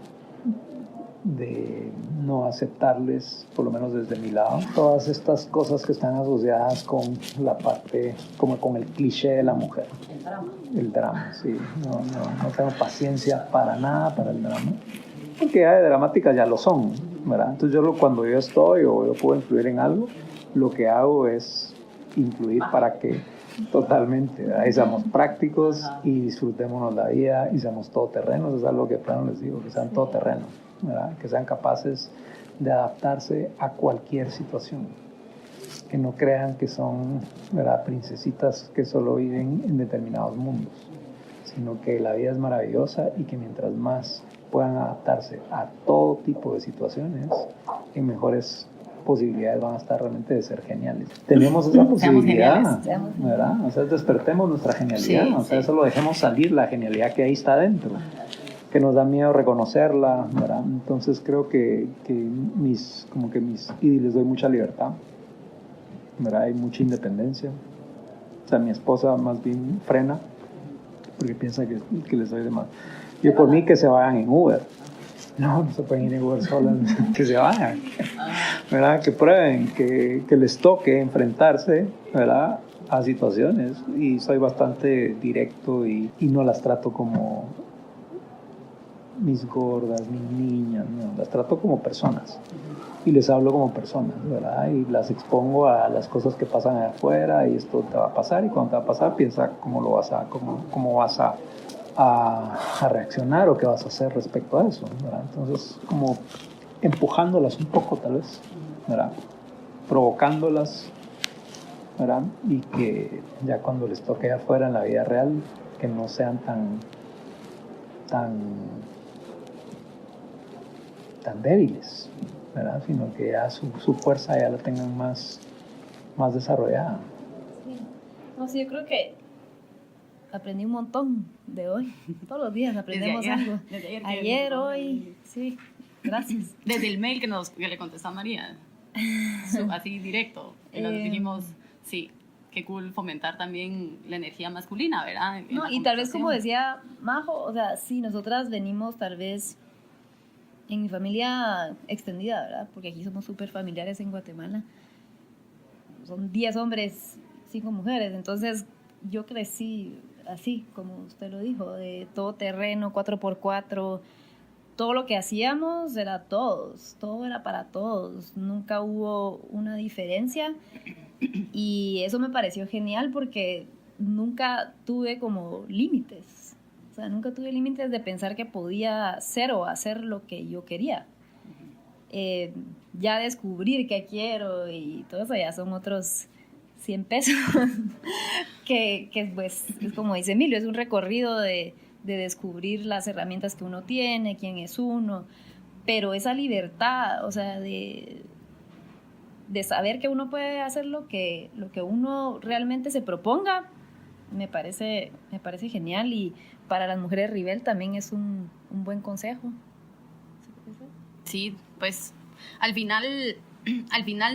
no aceptarles, por lo menos desde mi lado, todas estas cosas que están asociadas con la parte, como con el cliché de la mujer. El drama, sí. No tengo paciencia para nada para el drama, porque ya de dramáticas ya lo son, ¿verdad? Entonces cuando yo estoy o yo puedo influir en algo, lo que hago es influir para que totalmente, ahí seamos prácticos y disfrutémonos la vida y seamos todoterrenos. Es algo que plano les digo, que sean todoterrenos, ¿verdad? Que sean capaces de adaptarse a cualquier situación, que no crean que son, ¿verdad?, princesitas que solo viven en determinados mundos, sino que la vida es maravillosa y que mientras más puedan adaptarse a todo tipo de situaciones, en mejores posibilidades van a estar realmente de ser geniales. Tenemos esa posibilidad, ¿verdad? O sea, despertemos nuestra genialidad, sí, o sea, eso lo dejemos salir, la genialidad que ahí está dentro, que nos da miedo reconocerla, ¿verdad? Entonces creo que y les doy mucha libertad, ¿verdad? Hay mucha independencia. O sea, mi esposa más bien frena porque piensa que les doy de más. Yo por mí que se vayan en Uber. No se pueden ir en Uber solas, que se vayan, ¿verdad? Que prueben, que les toque enfrentarse, ¿verdad?, a situaciones. Y soy bastante directo y no las trato como mis gordas, mis niñas, no, las trato como personas y les hablo como personas, ¿verdad? Y las expongo a las cosas que pasan allá afuera y esto te va a pasar y cuando te va a pasar piensa cómo vas a reaccionar o qué vas a hacer respecto a eso, ¿verdad? Entonces como empujándolas un poco tal vez, ¿verdad? Provocándolas, ¿verdad? Y que ya cuando les toque allá afuera en la vida real que no sean tan débiles, ¿verdad? Sino que ya su fuerza ya la tengan más desarrollada. Sí. No, sí, yo creo que aprendí un montón de hoy. Todos los días aprendemos algo. Ayer, hoy, sí. Gracias. Desde el mail que le contestó a María, así directo, y nos dijimos, sí, qué cool fomentar también la energía masculina, ¿verdad? No, y tal vez como decía Majo, o sea, sí, nosotras venimos tal vez en mi familia extendida, ¿verdad? Porque aquí somos súper familiares en Guatemala. Son 10 hombres, 5 mujeres. Entonces yo crecí así, como usted lo dijo, de todo terreno, 4x4. Todo lo que hacíamos era todos, todo era para todos. Nunca hubo una diferencia. Y eso me pareció genial porque nunca tuve como límites. O sea, nunca tuve límites de pensar que podía ser o hacer lo que yo quería. Ya descubrir qué quiero y todo eso ya son otros 100 pesos. que pues, es como dice Emilio, es un recorrido de descubrir las herramientas que uno tiene, quién es uno. Pero esa libertad, o sea, de saber que uno puede hacer lo que uno realmente se proponga, me parece genial, y para las mujeres Rivel también es un buen consejo. Sí, pues al final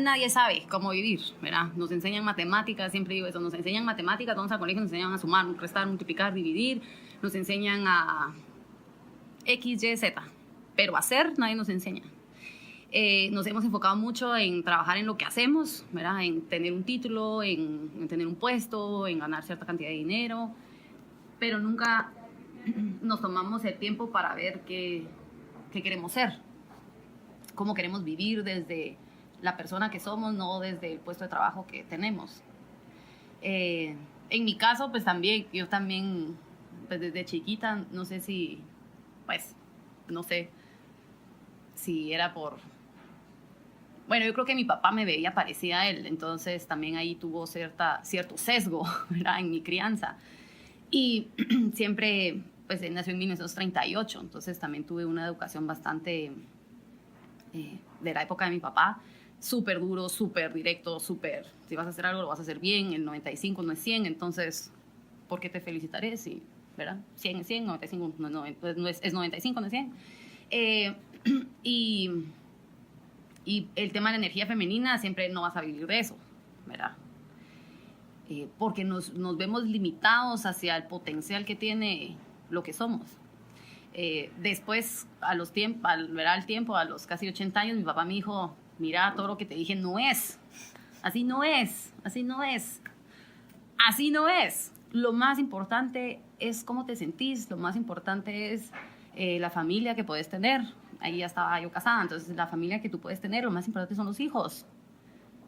nadie sabe cómo vivir, ¿verdad? Nos enseñan matemáticas, siempre digo eso, nos enseñan matemáticas, vamos al colegio, nos enseñan a sumar, restar, multiplicar, dividir, nos enseñan a X, Y, Z, pero hacer nadie nos enseña. Nos hemos enfocado mucho en trabajar en lo que hacemos, ¿verdad? En tener un título, en tener un puesto, en ganar cierta cantidad de dinero, pero nunca nos tomamos el tiempo para ver qué queremos ser, cómo queremos vivir desde la persona que somos, no desde el puesto de trabajo que tenemos. En mi caso, pues también, yo también, pues desde chiquita, no sé si era por... Bueno, yo creo que mi papá me veía parecida a él, entonces también ahí tuvo cierto sesgo, ¿verdad?, en mi crianza. Y siempre, pues él nació en 1938, entonces también tuve una educación bastante de la época de mi papá, súper duro, súper directo, si vas a hacer algo lo vas a hacer bien, el 95 no es 100, entonces, ¿por qué te felicitaré si ¿verdad? 100 es 100, 95 es 95, no es 100. Y el tema de la energía femenina, siempre no vas a vivir de eso, ¿verdad? Porque nos vemos limitados hacia el potencial que tiene lo que somos. Después, al tiempo, a los casi 80 años, mi papá me dijo, mira, todo lo que te dije no es. Así no es. Lo más importante es cómo te sentís, lo más importante es la familia que puedes tener. Ahí ya estaba yo casada, entonces la familia que tú puedes tener, lo más importante son los hijos.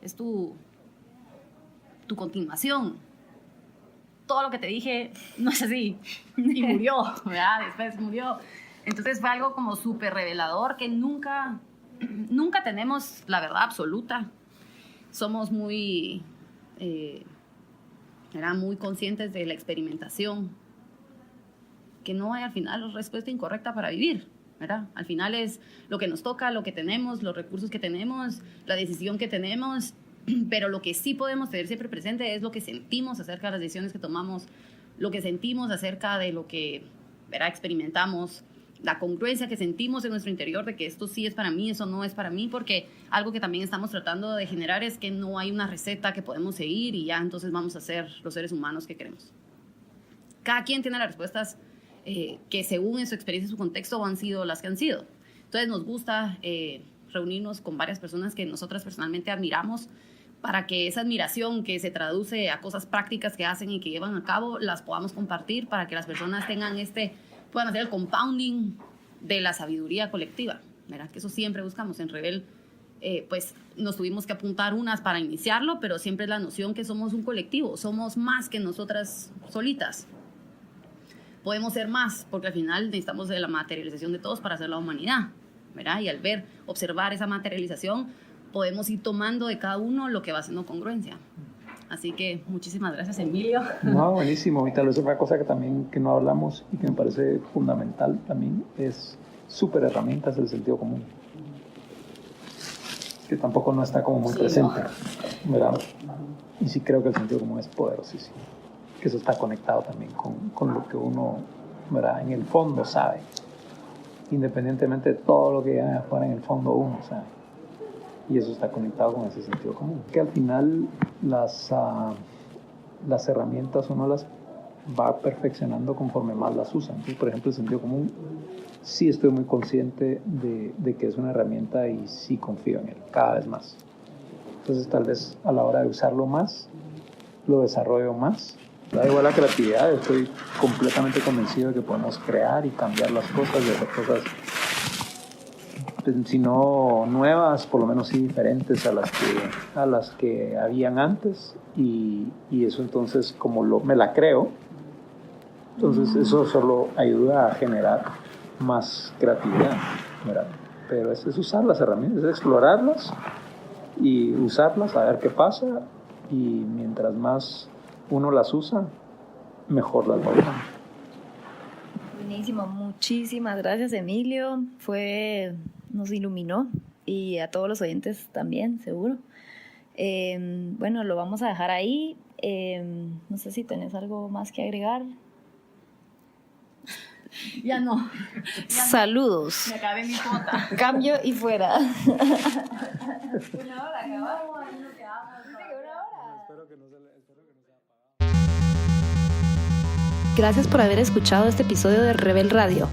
Es tu continuación. Todo lo que te dije no es así. Y murió, ¿verdad? Después murió. Entonces fue algo como súper revelador que nunca tenemos la verdad absoluta. Somos muy conscientes de la experimentación. Que no hay al final la respuesta incorrecta para vivir, ¿verdad? Al final es lo que nos toca, lo que tenemos, los recursos que tenemos, la decisión que tenemos. Pero lo que sí podemos tener siempre presente es lo que sentimos acerca de las decisiones que tomamos, lo que sentimos acerca de lo que, ¿verdad?, experimentamos, la congruencia que sentimos en nuestro interior de que esto sí es para mí, eso no es para mí, porque algo que también estamos tratando de generar es que no hay una receta que podemos seguir y ya entonces vamos a ser los seres humanos que queremos. Cada quien tiene las respuestas que según en su experiencia y su contexto han sido las que han sido. Entonces nos gusta reunirnos con varias personas que nosotras personalmente admiramos para que esa admiración que se traduce a cosas prácticas que hacen y que llevan a cabo, las podamos compartir para que las personas puedan hacer el compounding de la sabiduría colectiva, ¿verdad? Que eso siempre buscamos en Rebel. Pues nos tuvimos que apuntar unas para iniciarlo, pero siempre es la noción que somos un colectivo, somos más que nosotras solitas. Podemos ser más, porque al final necesitamos de la materialización de todos para hacer la humanidad, ¿verdad? Y al observar esa materialización, podemos ir tomando de cada uno lo que va haciendo congruencia. Así que muchísimas gracias, Emilio. No, buenísimo. Y tal vez otra cosa que no hablamos y que me parece fundamental también es súper herramientas del sentido común. Que tampoco no está como muy presente, ¿verdad? Y sí creo que el sentido común es poderosísimo. Que eso está conectado también con lo que uno, ¿verdad?, en el fondo sabe. Independientemente de todo lo que hay afuera, en el fondo uno sabe. Y eso está conectado con ese sentido común. Que al final las herramientas uno las va perfeccionando conforme más las usa. Entonces, por ejemplo, el sentido común, sí estoy muy consciente de que es una herramienta y sí confío en él cada vez más. Entonces, tal vez a la hora de usarlo más, lo desarrollo más. Da igual la creatividad, estoy completamente convencido de que podemos crear y cambiar las cosas y hacer cosas, si no nuevas, por lo menos sí diferentes a las que habían antes, y eso entonces, como me la creo, entonces eso solo ayuda a generar más creatividad, ¿verdad? Pero es usar las herramientas, es explorarlas y usarlas, a ver qué pasa, y mientras más uno las usa, mejor las va a usar. Buenísimo, muchísimas gracias, Emilio. Nos iluminó, y a todos los oyentes también, seguro. Bueno, lo vamos a dejar ahí. No sé si tenés algo más que agregar. Ya no. Saludos. Me acabé mi cuota. Cambio y fuera. Una hora, acabamos. Ahí nos quedamos. Espero que no sea apagado. Gracias por haber escuchado este episodio de Rebel Radio.